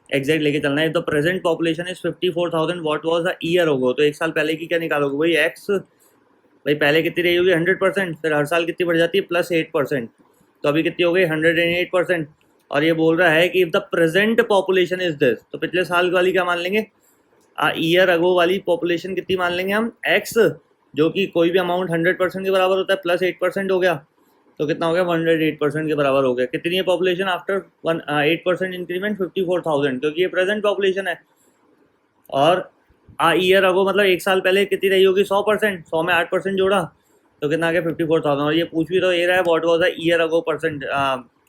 एग्जैक्ट लेके चलना है। The present population is 54,000, what was the year होगा, तो एक साल पहले की क्या निकालोगे भाई, एक्स, भाई पहले कितनी रही होगी 100%, फिर हर साल कितनी बढ़ जाती है +8%, तो अभी कितनी हो गई 108%। और ये बोल रहा है कि if the present population is this, तो पिछले साल वाली क्या मान लेंगे, ईयर अगो वाली पॉपुलेशन कितनी मान लेंगे हम, एक्स, जो कि कोई भी अमाउंट 100% के बराबर होता है, +8% हो गया, तो कितना हो गया 108% के बराबर हो गया। कितनी है पॉपुलेशन आफ्टर 8% इंक्रीमेंट, 54,000, क्योंकि ये प्रेजेंट पॉपुलेशन है। और ईयर अगो मतलब एक साल पहले कितनी रही होगी 100%, 100 में 8% जोड़ा तो कितना आ गया 54,000। और ये पूछ भी तो ये रहा है what was the year ago percent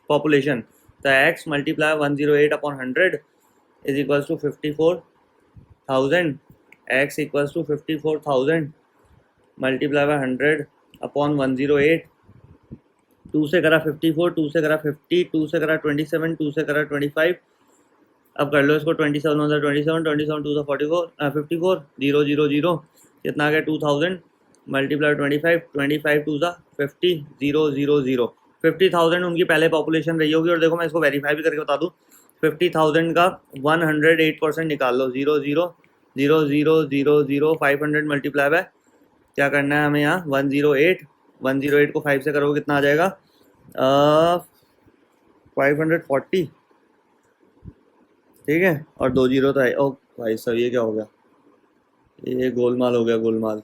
population, तो X multiply 108/100 is equals to 54,000, X equals to 54,000 multiply by 100/108। 2 से करा 54, 2 से करा 50, 2 से करा 27, 2 से करा 25। अब कर लो इसको 27 मतलब 27, 27 2 44, 54, 0 0 0, कितना आ गया 2000 मल्टीप्लाई 25, 25 2 50, 0 0 0, 50,000 उनकी पहले पॉपुलेशन रही होगी। और देखो मैं इसको वेरीफाई भी करके बता दूँ, 50,000 का 108% निकाल लो, 0 0 0 0 0 0, 500 मल्टीप्लाई बाय क्या करना है हमें यहाँ 108, 108 को 5 से करोगे कितना आ जाएगा 540, ठीक है। और 2 जीरो तो है, ओ भाई सब ये क्या हो गया, ये गोलमाल हो गया गोलमाल,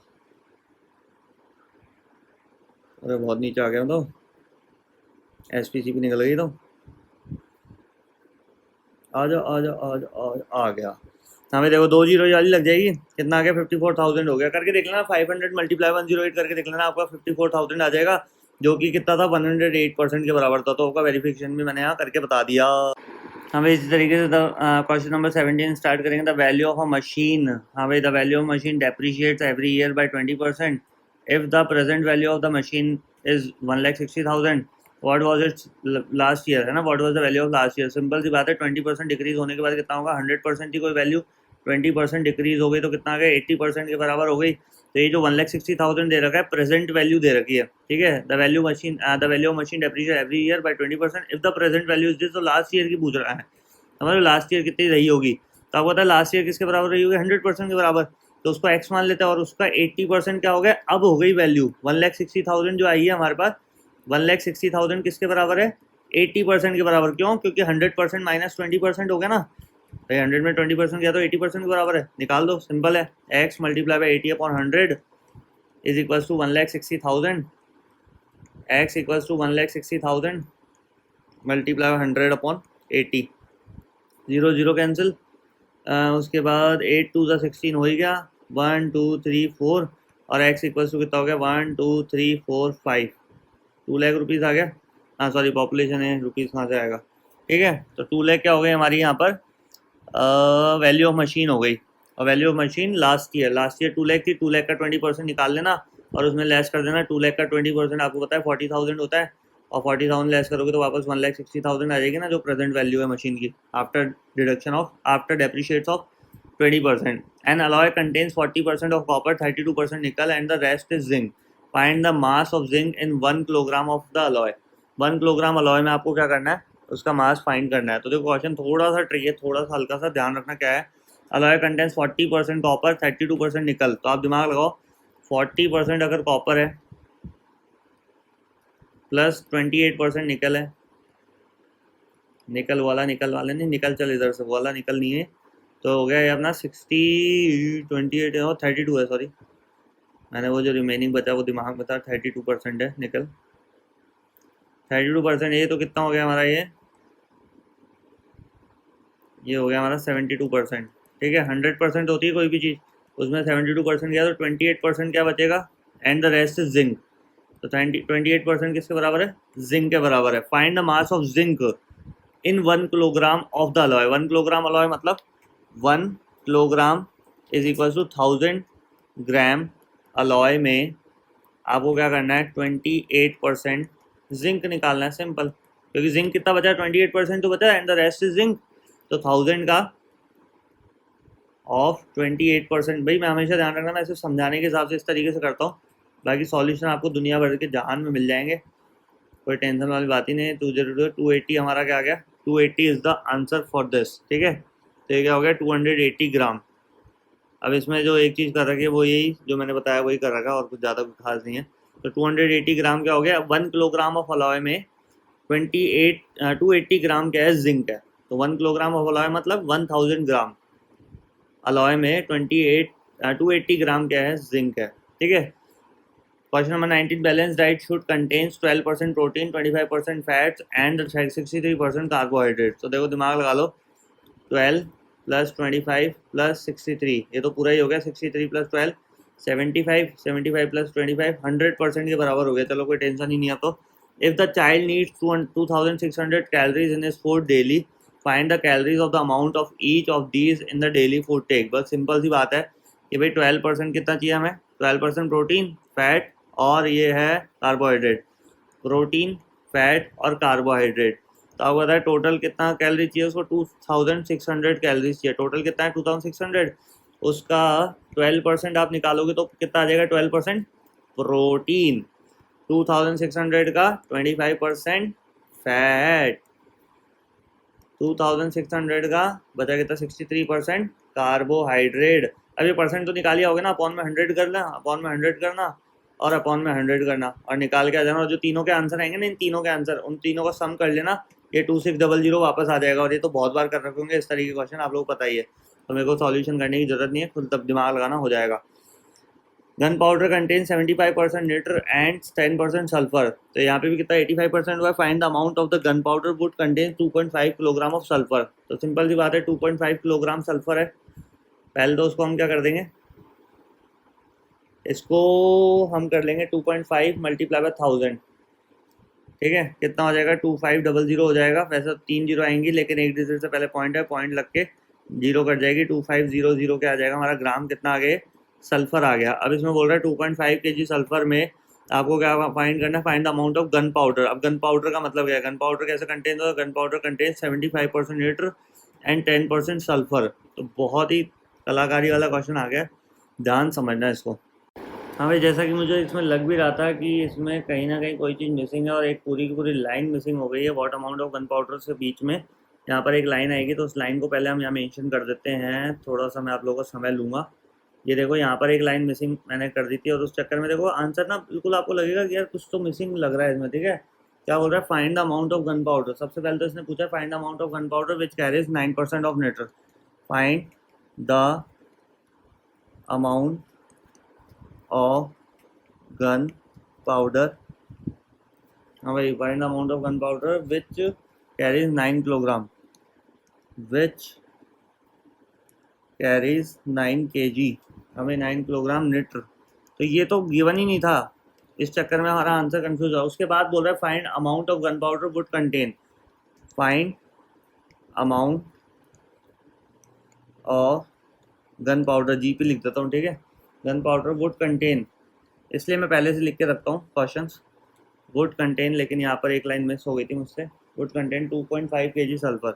अरे बहुत नीचे आ गया तो SPCP निकल गई, तो आ जाओ आ जाओ आ जाओ आ गया। हमें देखो 2 जीरो वाली लग जाएगी, कितना आ गया 54,000 हो गया। करके देख लेना 500 मल्टीप्लाई 108 करके देख लेना, आपका 54,000 आ जाएगा, जो कि कितना था 108% के बराबर था। तो आपका वेरिफिकेशन भी मैंने यहाँ करके बता दिया। हमें इसी तरीके से क्वेश्चन नंबर 17 स्टार्ट करेंगे। The value of a machine, हाँ भाई the value of machine depreciates every year by 20%। If the present value of the machine is 1,60,000, what was its last year, है ना, what was the value of last year. Simple सी बात है, 20% decrease होने के बाद कितना होगा 100% की कोई वैल्यू, 20% डिक्रीज हो गई तो कितना आ गया 80% के बराबर हो गई। तो ये जो 1,60,000 दे रखा है प्रेजेंट वैल्यू दे रखी है, ठीक है। The value of machine depreciate every year by 20%, if the present value is this, तो लास्ट ईयर की पूछ रहा है हमारे, लास्ट ईयर कितनी रही होगी। तो आपको पता है लास्ट ईयर किसके बराबर रही होगी 100% के बराबर, तो उसको एक्स मान लेते हैं। और उसका 80% क्या हो गया, अब हो गई वैल्यू 1,60,000 जो आई है हमारे पास, 1,60,000 किसके बराबर है 80% के बराबर। क्यों, क्योंकि 100% माइनस 20% हो गया ना भाई, 100 में 20% गया तो 80% के बराबर है, निकाल दो, सिंपल है। X multiply by 80/100 is equals to 1,60,000, x equals to 1,60,000 multiply 100/80, 0 0 cancel. उसके बाद 8 2 16 हो ही गया, 1 2 3 4, और एक्स इक्वल्स टू कितना हो गया 1 2 3 4 5, 2 लाख रुपीज़ आ गया। हाँ सॉरी पॉपुलेशन है, रुपीज़ कहाँ से आएगा, ठीक है। तो 2 लाख क्या हो गई हमारी यहाँ पर वैल्यू ऑफ मशीन हो गई। और value of machine last year 2 lakh थी, 2 लाख का 20% निकाल लेना और उसमें लेस कर देना। 2 लाख का 20% आपको पता है 40,000 होता है, और 40,000 लेस करोगे तो वापस 1,60,000 आ जाएगी ना, जो प्रेजेंट वैल्यू है मशीन की after deduction of after depreciates of 20%। N alloy contains 40% of copper, 32% निकल and the rest is zinc. Find the mass of zinc in 1 kilogram of the alloy. 1 kilogram alloy में आपको क्या करना है, उसका mass find करना है। तो देखो क्वेश्चन थोड़ा सा ट्रिक है, थोड़ा सा हल्का सा ध्यान रखना क्या है। अलॉय कंटेंस 40% कॉपर, 32% निकल, तो आप दिमाग लगाओ 40% अगर कॉपर है प्लस 28% निकल है, निकल वाले नहीं, निकल चल इधर से, वाला निकल नहीं है, तो हो गया ये अपना 60 28 और 32 है, सॉरी मैंने वो जो रिमेनिंग बचा वो दिमाग में था, 32% है निकल, 32%। ये तो कितना हो गया हमारा, ये हो गया हमारा 72%, ठीक है। 100% होती है कोई भी चीज़, उसमें 72% गया तो 28% क्या बचेगा, and the rest is zinc. तो 28% किसके बराबर है, जिंक के बराबर है। Find the mass of zinc in 1 kilogram of the alloy. 1 kilogram alloy मतलब 1 kilogram is equal to 1000 gram alloy में आपको क्या करना है 28% जिंक निकालना है, सिंपल। क्योंकि जिंक कितना बचा है 28% तो बचा है, and the rest is zinc, तो 1000 का ऑफ 28%। भाई मैं हमेशा ध्यान रखना, मैं सिर्फ समझाने के हिसाब से इस तरीके से करता हूँ, बाकी सॉल्यूशन आपको दुनिया भर के जहान में मिल जाएंगे। कोई टेंशन वाली बात ही नहीं है। 280 हमारा क्या आ गया, 280 is the answer for this, ठीक है। तो ये क्या हो गया 280 ग्राम। अब इसमें जो एक चीज़ कर रखी है वो यही जो मैंने बताया वही कर रखा है, और कुछ ज़्यादा कुछ खास नहीं है। तो 280 ग्राम क्या हो गया, 1 किलोग्राम ऑफ अलॉय में 280 ग्राम क्या है, जिंक है। तो 1 किलोग्राम ऑफ अलॉय मतलब 1000 ग्राम, अलॉय में 280 ग्राम क्या है, जिंक है, ठीक है। Question number 19, balance diet should contains 12% protein, 25% fats and 63% carbohydrate. तो देखो दिमाग लगा लो, 12 प्लस 25 प्लस 63, ये तो पूरा ही हो गया, 63 प्लस 12 75, 75 प्लस 25 100% के बराबर हो गया। चलो कोई टेंशन ही नहीं है। तो if the child needs 2600 calories in his food daily, find the calories of the amount of each of these in the daily food take. बस सिंपल सी बात है कि भाई 12% कितना चाहिए हमें, 12% प्रोटीन, फैट और ये है कार्बोहाइड्रेट, प्रोटीन, फैट और कार्बोहाइड्रेट। तो आपको बताया टोटल कितना कैलोरी चाहिए उसको, 2600 कैलोरीज चाहिए। टोटल कितना है 2600, उसका 12% आप निकालोगे तो कितना आ जाएगा, 12% प्रोटीन, 2600 का 25% फैट, 2600 का बचा कितना 63% कार्बोहाइड्रेट। अब ये परसेंट तो निकालिए होगा ना, अपॉन में 100 करना, अपॉन में 100 करना और अपॉन में 100 करना और निकाल के आ जाना। और जो तीनों के आंसर आएंगे ना, इन तीनों के आंसर, उन तीनों का सम कर लेना, ये 2600 वापस आ जाएगा। और ये तो बहुत बार कर रखे होंगे इस तरीके के क्वेश्चन, आप लोग को पता ही है, तो मेरे को सॉल्यूशन करने की जरूरत नहीं है, खुद तब दिमाग लगाना हो जाएगा। Gun powder contain 75% नीटर and 10% sulphur. तो यहाँ पे भी कितना 85% हुआ है। Find the amount of the gun powder would contain 2.5 kilogram of sulphur. तो सिंपल सी बात है, 2.5 किलोग्राम सल्फर है। पहले तो उसको हम क्या कर देंगे, इसको हम कर लेंगे 2.5 मल्टीप्लाई बाय 1000, ठीक है। कितना हो जाएगा 2500 हो जाएगा। वैसे 3 जीरो आएंगी लेकिन एक डिजिट से पहले पॉइंट है, पॉइंट लग के जीरो कट जाएगी, 2500 क्या आ जाएगा हमारा, ग्राम कितना आ गया, सल्फर आ गया। अब इसमें बोल रहा है 2.5 kg सल्फर में आपको क्या फाइंड करना है, find the amount of gun powder. अब गन पाउडर का मतलब क्या है, गन पाउडर कैसे कंटेन होगा, gun powder contain 75% नीटर and 10% sulphur. तो बहुत ही कलाकारी वाला क्वेश्चन आ गया, ध्यान समझना इसको। हाँ भाई, जैसा कि मुझे इसमें लग भी रहा था कि इसमें कहीं ना कहीं कोई चीज़ मिसिंग है और एक पूरी की पूरी लाइन मिसिंग हो गई है। What amount of gun powder से बीच में यहाँ पर एक लाइन आएगी, तो उस लाइन को पहले हम यहाँ मेंशन कर देते हैं। थोड़ा सा मैं आप लोगों को समय लूँगा। ये देखो यहाँ पर एक लाइन मिसिंग मैंने कर दी थी, और उस चक्कर में देखो आंसर ना बिल्कुल आपको लगेगा कि यार कुछ तो मिसिंग लग रहा है इसमें, ठीक है। क्या बोल रहा है, find the amount of gun powder. सबसे पहले तो इसने पूछा find the amount of gun powder which carries 9% of नीटर। Find the amount of gun powder, हाँ भाई, find the amount of gun powder which carries 9 kilogram, which carries 9 kg, हमें 9 kilogram नीटर। तो ये तो गिवन ही नहीं था, इस चक्कर में हमारा आंसर कंफ्यूज हुआ। उसके बाद बोल रहा है find amount of gun powder would contain, find amount of gun powder, जी पे लिख देता हूँ, ठीक है। गन पाउडर वुड कंटेन, इसलिए मैं पहले से लिख के रखता हूँ क्वेश्चंस। वुड कंटेन, लेकिन यहाँ पर एक लाइन मिस हो गई थी मुझसे। Would contain 2.5 kg sulphur,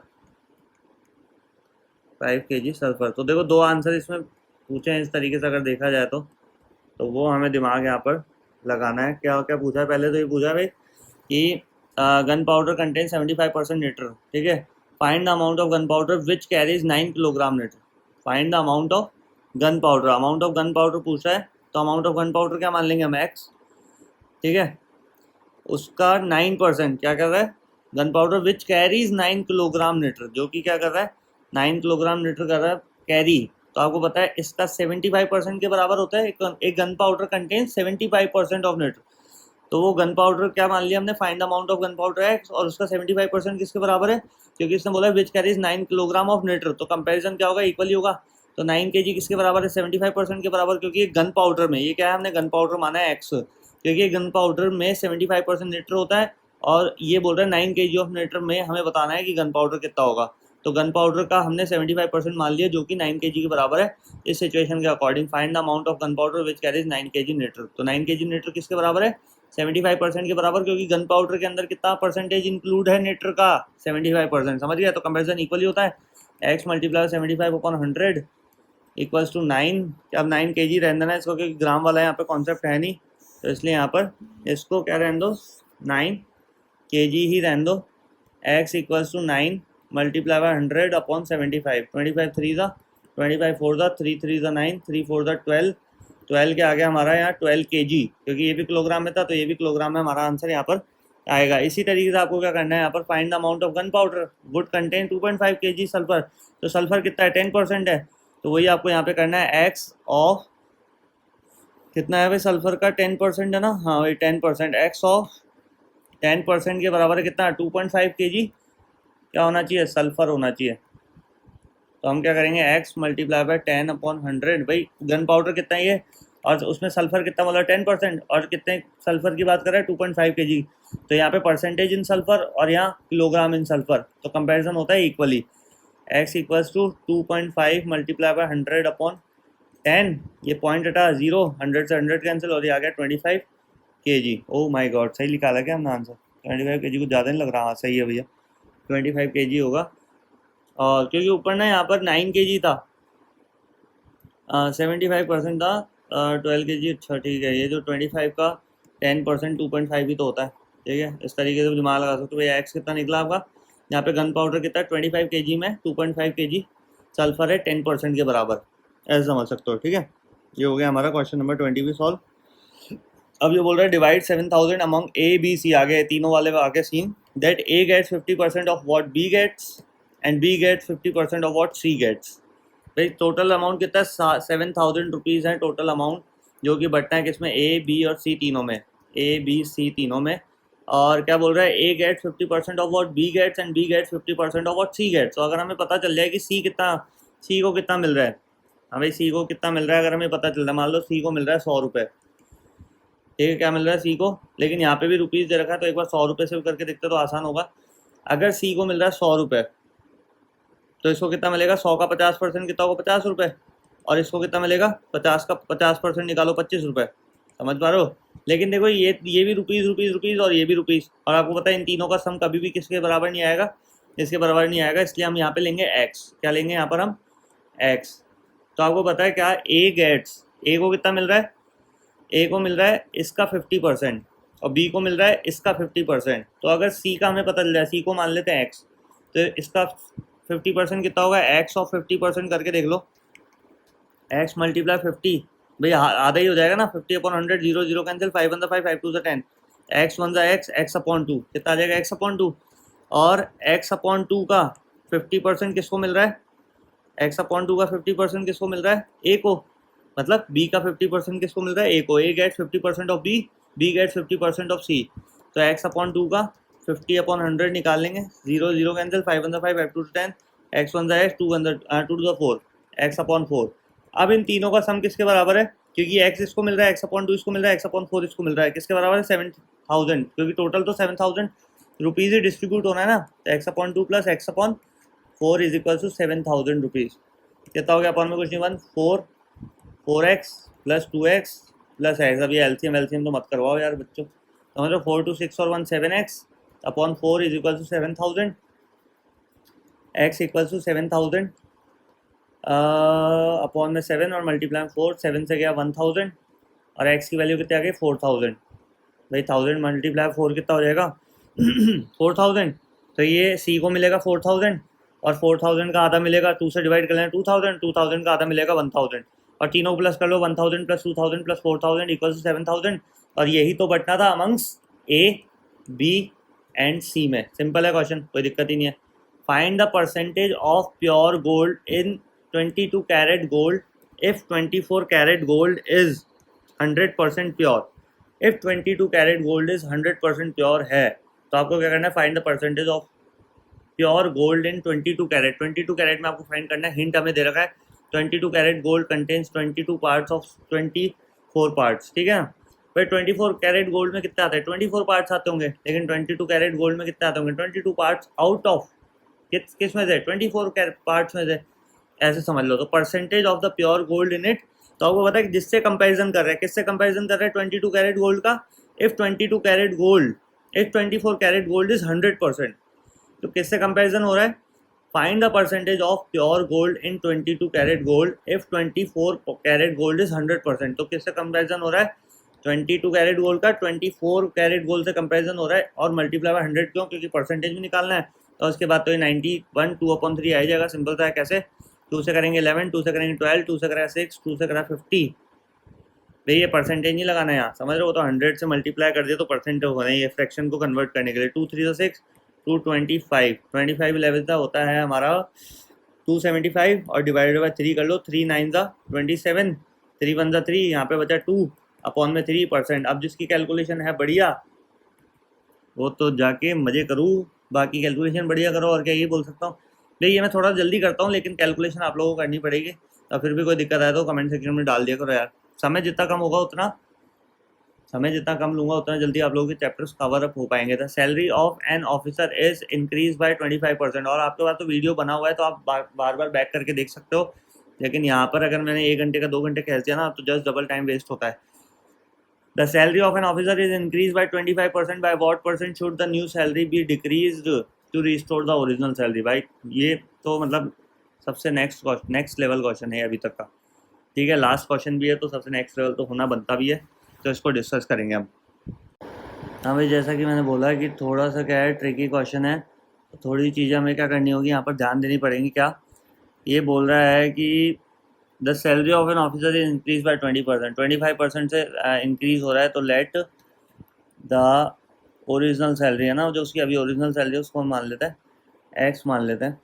5 kg sulphur. तो देखो दो आंसर इसमें पूछे हैं इस तरीके से, अगर देखा जाए तो वो हमें दिमाग यहाँ पर लगाना है। क्या क्या पूछा है, पहले तो ये पूछा भाई कि गन पाउडर कंटेन 75% नीटर, ठीक है। Find the amount of gun powder which carries 9 kilogram नीटर। Find the amount of gun powder, amount of gun powder पूछा है, तो अमाउंट ऑफ गन पाउडर क्या मान लेंगे हम, एक्स, ठीक है। उसका 9% क्या कर रहा है, gun powder which carries 9 kilogram नीटर, जो कि क्या कर रहा है 9 किलोग्राम नीटर कर रहा है कैरी। तो आपको पता है इसका 75% के बराबर होता है। एक गन पाउडर कंटेन 75% ऑफ नीटर, तो वो गन पाउडर क्या मान लिया हमने, find the amount of gun powder x, और उसका 75% किसके बराबर है, क्योंकि इसने बोला विच कैरीज 9 किलोग्राम ऑफ नीटर। तो कंपैरिजन क्या होगा, इक्वल ही होगा। तो 9 kg किसके बराबर है, 75% के बराबर, क्योंकि ये गन पाउडर में, ये क्या है, हमने गन पाउडर माना है एक्स, क्योंकि गन पाउडर में 75% नीटर होता है। और ये बोल रहा है 9 kg ऑफ नीटर में हमें बताना है कि गन पाउडर कितना होगा। तो गन पाउडर का हमने 75% मान लिया, जो कि 9 kg के बराबर है। इस सिचुएशन के according find the amount of gun powder which carries 9 kg नीटर। तो 9 kg नीटर किसके बराबर है, 75% के बराबर, क्योंकि गन पाउडर के अंदर कितना परसेंटेज इंक्लूड है नीटर का, 75%, समझ गया। तो कंपेरिजन इक्वल ही होता है, एक्स मल्टीप्लाई 75/100 इक्वल्स टू 9। अब 9 kg रहने देना इसको, क्योंकि ग्राम वाला यहाँ पे कॉन्सेप्ट है नहीं, तो इसलिए यहाँ पर इसको क्या रहने दो 9 kg ही रहने दो, x equals to 9 multiply by 100 upon 75, 25 3 ज़ा 25 4 ज़ा 3 3 ज़ा 9 3 4 ज़ा 12, 12 के आगे हमारा यहाँ 12 kg, क्योंकि ये भी किलोग्राम में था तो ये भी किलोग्राम में हमारा आंसर यहाँ पर आएगा। इसी तरीके से आपको क्या करना है, यहाँ पर find the amount of gun powder would contain 2.5 kg sulphur. तो सल्फर कितना है, 10% है, तो वही आपको यहाँ पे करना है एक्स ऑफ कितना है भाई, सल्फर का 10% है ना, हाँ वही 10%, एक्स ऑफ 10% के बराबर है कितना, 2.5 kg क्या होना चाहिए, सल्फर होना चाहिए। तो हम क्या करेंगे, एक्स मल्टीप्लाई बाय 10 अपॉन 100, भाई गन पाउडर कितना ही है और उसमें सल्फर कितना बोला 10%, और कितने सल्फर की बात कर रहे हैं 2.5 kg, तो यहाँ पे परसेंटेज इन सल्फर और यहाँ किलोग्राम इन सल्फर, तो कंपैरिजन होता है equally. X equals to 2.5 multiply by 100 upon 10, ये पॉइंट हटा 0, 100 से 100 कैंसिल और ये आ गया 25 kg। ओह माय गॉड, सही लिखा क्या हमने आंसर, 25 kg कुछ ज़्यादा नहीं लग रहा, हाँ सही है भैया 25 kg होगा। और क्योंकि ऊपर ना यहाँ पर 9 kg था, 75% था, 12 kg, अच्छा ठीक है, ये जो 25 का 10% 2.5 ही तो होता है, ठीक है, इस तरीके से दिमाग लगा सकते हो। भैया एक्स कितना निकला आपका, यहाँ पे गन पाउडर कितना है 25 kg में 2.5 kg सल्फर है 10% के बराबर, ऐसे समझ सकते हो, ठीक है। ये हो गया हमारा क्वेश्चन नंबर 20 भी सॉल्व। अब ये बोल रहा है divide 7000 among A B C, आगे तीनों वाले आगे सीन, that A gets 50% of what B gets and B gets 50% of what C gets. भाई टोटल अमाउंट कितना है, 7000 रुपीज़ है टोटल अमाउंट, जो कि बटना है किसमें, ए बी और सी तीनों में, ए बी सी तीनों में। और क्या बोल रहा है, A gets 50% of what B gets and B gets 50% of what C gets. तो अगर हमें पता चल जाए कि सी को कितना मिल रहा है, हाँ भाई सी को कितना मिल रहा है, अगर हमें पता चल रहा है, मान लो सी को मिल रहा है 100 रुपये, ठीक है, क्या मिल रहा है सी को, लेकिन यहाँ पे भी रुपीज़ दे रखा है, तो एक बार 100 रुपये से करके देखते तो आसान होगा। अगर सी को मिल रहा है 100 रुपये, तो इसको कितना मिलेगा, 100 का 50% कितना होगा, 50 रुपये, और इसको कितना मिलेगा, 50 का 50% निकालो 25 रुपये, समझ पा रहे हो। लेकिन देखो ये भी रुपीज़ रुपीज़ रुपीज़ और ये भी रुपीज़, और आपको पता है इन तीनों का सम कभी भी किसके बराबर नहीं आएगा, इसके बराबर नहीं आएगा, इसलिए हम यहाँ पे लेंगे एक्स। क्या लेंगे यहाँ पर हम, एक्स। तो आपको पता है क्या, ए गेट्स, ए को कितना मिल रहा है, ए को मिल रहा है इसका 50% और बी को मिल रहा है इसका 50%। तो अगर सी का हमें पता चल जाए, सी को मान लेते हैं एक्स, तो इसका 50% कितना होगा, एक्स ऑफ 50% करके देख लो, एक्स मल्टीप्लाई 50, भाई आधा ही हो जाएगा ना, 50 upon 100, 0 0 cancel, 5 1 5 5 2 10, x 1 x upon 2 कितना आ जाएगा, एक्स अपॉन 2, और एक्स अपॉन 2 का 50% किसको मिल रहा है, एक्स अपॉन 2 का 50% किसको मिल रहा है, ए को, मतलब बी का 50% किसको मिल रहा है, ए को। A gets 50% off B, B gets 50% off C. तो एक्स अपॉन 2 का 50 अपॉन 100 निकाल लेंगे, 0 0 cancel, 5 1 5 5 2 10, x 1 x, 2 2 4, x upon 4। अब इन तीनों का सम किसके बराबर है, क्योंकि एक्स इसको मिल रहा है, एक्स अपॉन 2 इसको मिल रहा है, एक्स अपॉन 4 इसको मिल रहा है, किसके बराबर है, 7000, क्योंकि टोटल तो 7000 रुपीज़ ही डिस्ट्रीब्यूट होना है ना। तो x upon 2 plus x upon 4 is equal to 7000 rupees. कितना हो गया अपॉन में कुछ नहीं, 4x plus 2x plus x. अब ये एलसीएम तो मत करवाओ यार बच्चों, समझ लो 4 2 6 और 1 7x upon 4 is equal to 7000, x equal to 7000 upon में 7 और मल्टीप्लाई 4, 7 से गया 1000 और x की वैल्यू कितनी आ गई 4000। भाई 1000 मल्टीप्लाई 4 कितना हो जाएगा 4000। तो ये c को मिलेगा 4000 और 4000 का आधा मिलेगा 2 से डिवाइड कर लेना 2000, 2000 का आधा मिलेगा 1000 और तीनों प्लस कर लो 1000 प्लस 2000 प्लस 4000 इक्वल टू 7000। और यही तो बटना था amongst A B and C में। सिंपल है क्वेश्चन, कोई दिक्कत ही नहीं है। Find the percentage of pure gold in 22 carat gold if 24 carat gold is 100% pure. If 22 carat gold is 100% pure है तो आपको क्या करना है, find the percentage of pure gold in 22 carat. 22 carat में आपको फाइंड करना है, हिंट हमें दे रखा है 22 carat gold contains 22 parts of 24 parts, ठीक है ना। भाई 24 कैरेट गोल्ड में कितने आते हैं, 24 पार्ट्स आते होंगे, लेकिन 22 कैरेट गोल्ड में कितने आते होंगे, 22 पार्ट्स आउट ऑफ किस में से, 24 पार्ट्स में से, ऐसे समझ लो। तो percentage of the pure gold in it, तो आपको पता है कि जिससे कंपैरिजन कर रहे हैं, किससे कंपैरिजन कर रहे हैं 22 कैरेट गोल्ड का। If 22 carat gold, if 24 carat gold is 100%, तो किससे कंपैरिजन हो रहा है, find the percentage of pure gold in 22 carat gold if 24 carat gold is 100%। तो किससे कंपैरिजन हो रहा है, 22 कैरेट गोल्ड का 24 कैरेट गोल्ड से कंपैरिजन हो रहा है और मल्टीप्लाई बाय 100 क्यों? क्योंकि परसेंटेज में निकालना है। तो उसके बाद तो ये 91 2/3 आ जाएगा। सिंपल सा है। कैसे? 2 से करेंगे 11, 2 से करेंगे 12, 2 से करेगा 6, 2 से करा 50। भाई ये परसेंटेज नहीं लगाना है यहाँ, समझ रहे हो? तो 100 से मल्टीप्लाई कर दिया तो परसेंटेज होना है, ये फ्रैक्शन को कन्वर्ट करने के लिए। 2 3 6, 225, 25 11 का होता है हमारा 275 और डिवाइडेड बाय 3 कर लो। 3 9 27, 3 1 3, यहाँ पे बचा 2 अपॉन में 3%। अब जिसकी कैलकुलेशन है बढ़िया वो तो जाके मजे करूँ, बाकी कैलकुलेशन बढ़िया करो। और क्या ये बोल सकता हूँ भाई, ये मैं थोड़ा जल्दी करता हूँ लेकिन कैलकुलेशन आप लोगों को करनी पड़ेगी। और फिर भी कोई दिक्कत आए तो कमेंट सेक्शन में डाल दिया करो यार। समय जितना कम होगा उतना समय जितना कम लूंगा उतना जल्दी आप लोगों के चैप्टर्स कवर अप हो पाएंगे। The salary of an officer is increase by 25%। और आपके पास तो वीडियो बना हुआ है तो आप बार बार बैक करके देख सकते हो, लेकिन यहाँ पर अगर मैंने 1 घंटे का 2 घंटे खींच दिया ना तो जस्ट डबल टाइम वेस्ट होता है। The salary of an officer is increase by 25%। By what percent should the new salary be decreased to restore the original salary? भाई ये तो मतलब सबसे नेक्स्ट लेवल क्वेश्चन है अभी तक का। ठीक है, लास्ट क्वेश्चन भी है तो सबसे नेक्स्ट लेवल तो होना बनता भी है, तो इसको डिस्कस करेंगे हम। हाँ भाई, जैसा कि मैंने बोला कि थोड़ा सा क्या है, ट्रिकी क्वेश्चन है, तो थोड़ी चीज़ें हमें क्या करनी होगी, यहाँ पर ध्यान देनी पड़ेंगी। क्या ये बोल रहा है कि the salary of an officer is increase bye 20%, 25% से इंक्रीज हो रहा है, तो लेट द ओरिजिनल सैलरी है ना, जो उसकी अभी ओरिजिनल सैलरी है उसको हम मान लेते हैं एक्स मान लेते हैं।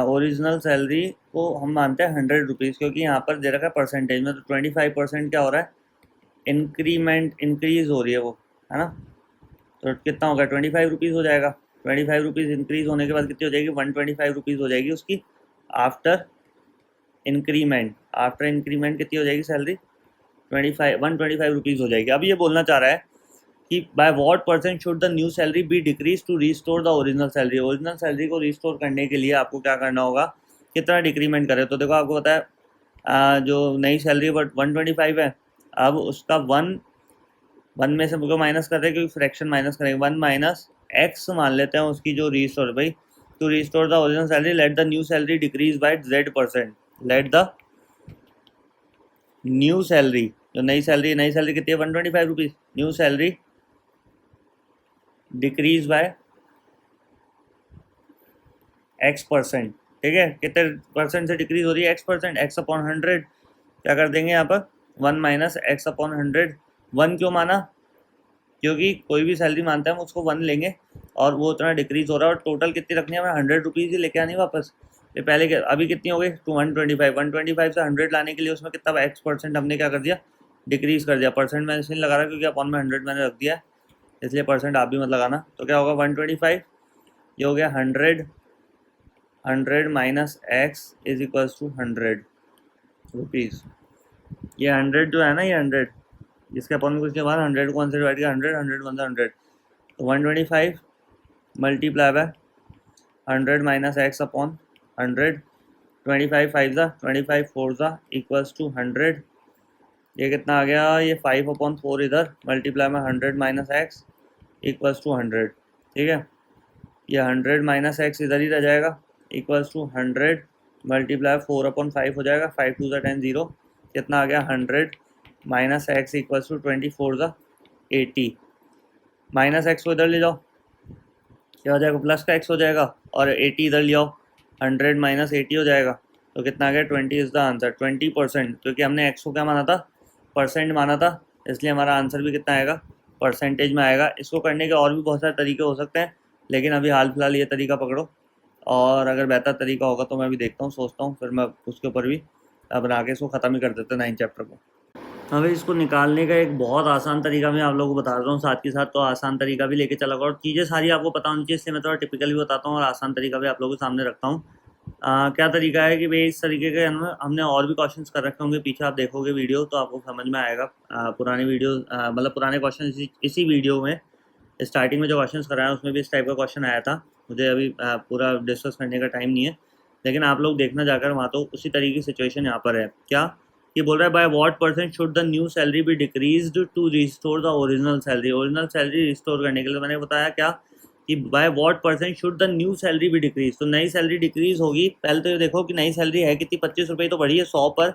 ओरिजिनल सैलरी को हम मानते हैं 100 रुपीज़, क्योंकि यहाँ पर दे रखा है परसेंटेज में, तो 25% क्या हो रहा है, इंक्रीज हो रही है वो, है ना। तो कितना होगा, 25 रुपीज़ हो जाएगा। 25 रुपीज़ इंक्रीज होने के बाद कितनी हो जाएगी, 125 रुपीज़ हो जाएगी उसकी आफ्टर इंक्रीमेंट कितनी हो जाएगी सैलरी, 125 रुपीज़ हो जाएगी। अब ये बोलना चाह रहा है कि by what percent should the new salary be decrease to restore the original salary? Original salary को रिस्टोर करने के लिए आपको क्या करना होगा, कितना डिक्रीमेंट करें। तो देखो आपको पता है जो नई सैलरी 125 है, अब उसका वन में से मुझको माइनस कर रहे हैं क्योंकि फ्रैक्शन माइनस करेंगे, 1 माइनस एक्स मान लेते हैं उसकी जो रिस्टोर। भाई to restore the original salary let the new salary decrease by Z%। Let the new salary, जो नई सैलरी कितनी है, 125 rupees, new salary decrease by X%। ठीक है, कितने परसेंट से डिक्रीज हो रही है, X%, X अपॉन 100। क्या कर देंगे यहाँ पर, 1 माइनस एक्स अपॉन 100। 1 क्यों माना, क्योंकि कोई भी सैलरी मानते हैं हम उसको 1 लेंगे और वो उतना डिक्रीज हो रहा है। और टोटल कितनी रखनी है हमें, 100 रुपीज़ ही लेके आनी वापस। ये पहले अभी कितनी हो गई, 125 से 100 लाने के लिए उसमें कितना X% हमने क्या कर दिया, डिक्रीज कर दिया। परसेंट मैंने इसलिए लगा रहा क्योंकि अपॉन में 100 मैंने रख दिया, इसलिए परसेंट आप भी मत लगाना। तो क्या होगा, 125, ये हो गया 100 minus x is equals to 100 rupees. ये 100 जो है ना, ये 100 इसके अपॉन में कुछ के बाद 100 को 1 से डिवाइड किया, 100 1 100, तो 125 multiply by 100 minus x upon 100। 25 5 25 4 equals to 100। ये कितना आ गया, ये 5/4 इधर मल्टीप्लाई में 100 माइनस एक्स इक्वल्स टू 100। ठीक है, ये 100 माइनस एक्स इधर ही रह जाएगा इक्वल्स टू 100 मल्टीप्लाई 4/5 हो जाएगा। 5 2 10 0, कितना आ गया, 100 minus x equals to 24 80। Minus x को इधर ले जाओ, क्या हो जाएगा, प्लस का एक्स हो जाएगा, और 80 इधर ले आओ, 100 माइनस 80 हो जाएगा। तो कितना आ गया, 20 इज़ द आंसर। 20%, क्योंकि हमने एक्स को क्या माना था, परसेंट माना था, इसलिए हमारा आंसर भी कितना आएगा, परसेंटेज में आएगा। इसको करने के और भी बहुत सारे तरीके हो सकते हैं, लेकिन अभी हाल फिलहाल ये तरीका पकड़ो, और अगर बेहतर तरीका होगा तो मैं भी देखता हूँ, सोचता हूँ, फिर मैं उसके ऊपर भी बना के इसको ख़त्म ही कर देते हैं 9 चैप्टर को। अभी इसको निकालने का एक बहुत आसान तरीका मैं आप लोगों को बता रहा हूँ, साथ के साथ तो आसान तरीका भी लेके चला, और चीज़ें सारी आपको पता होनी चाहिए, इसलिए मैं थोड़ा टिपिकल भी बताता हूँ और आसान तरीका भी आप लोगों के सामने रखता हूँ। क्या तरीका है कि भाई इस तरीके के हमने और भी क्वेश्चंस कर रखे होंगे पीछे, आप देखोगे वीडियो तो आपको समझ में आएगा। पुराने वीडियो मतलब पुराने क्वेश्चन इसी वीडियो में स्टार्टिंग में जो क्वेश्चन कराया उसमें भी इस टाइप का क्वेश्चन आया था। मुझे अभी पूरा डिस्कस करने का टाइम नहीं है, लेकिन आप लोग देखना जाकर वहाँ, तो उसी तरीके की सिचुएशन यहाँ पर है। क्या ये बोल रहा है, by what percent should the new salary be decreased to restore the original salary? Original salary restore करने के लिए मैंने बताया क्या कि by what percent should the new salary be decrease. तो नई सैलरी डिक्रीज होगी, पहले तो ये देखो कि नई सैलरी है कितनी, 25 रुपये तो बढ़ी है 100 पर,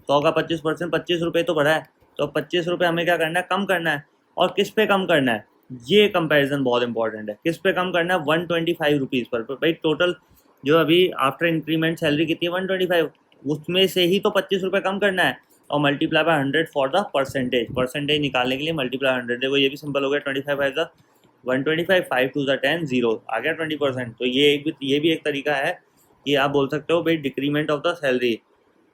100 का 25%, 25 रुपये तो बढ़ा है, तो 25 रुपये हमें क्या करना है, कम करना है। और किस पे कम करना है, ये कंपैरिजन बहुत इंपॉर्टेंट है। किस पे कम करना है, 125 रुपीज़ पर। भाई टोटल जो अभी आफ्टर इंक्रीमेंट सैलरी कितनी है, 125, उसमें से ही तो 25 रुपये कम करना है और multiply by 100 for the percentage निकालने के लिए मल्टीप्लाई 100। देखो ये भी सिंपल हो गया, 25 फाइव द 125, 5 टू द 10, 0 आ गया 20%। तो ये भी एक तरीका है कि आप बोल सकते हो भाई डिक्रीमेंट ऑफ द सैलरी,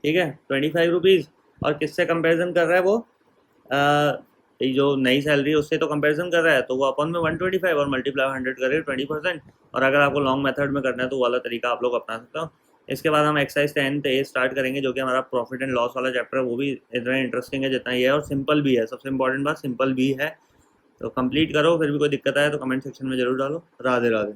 ठीक है, 25 रुपीज़। और किससे कंपेरिजन कर रहा है वो, ये जो नई सैलरी है उससे तो कंपैरिजन कर रहा है, तो वो अपन में 125 और मल्टीप्लाई 100 करे 20%। और अगर आपको लॉन्ग मेथड में करना है तो वो वाला तरीका आप लोग अपना सकते हो। इसके बाद हम एक्सरसाइज 10 स्टार्ट करेंगे, जो कि हमारा प्रॉफिट एंड लॉस वाला चैप्टर है। वो भी इतना इंटरेस्टिंग है जितना ये है, और सिंपल भी है। सबसे इंपॉर्टेंट बात सिंपल भी है। तो कंप्लीट करो, फिर भी कोई दिक्कत आए तो कमेंट सेक्शन में जरूर डालो। राधे राधे।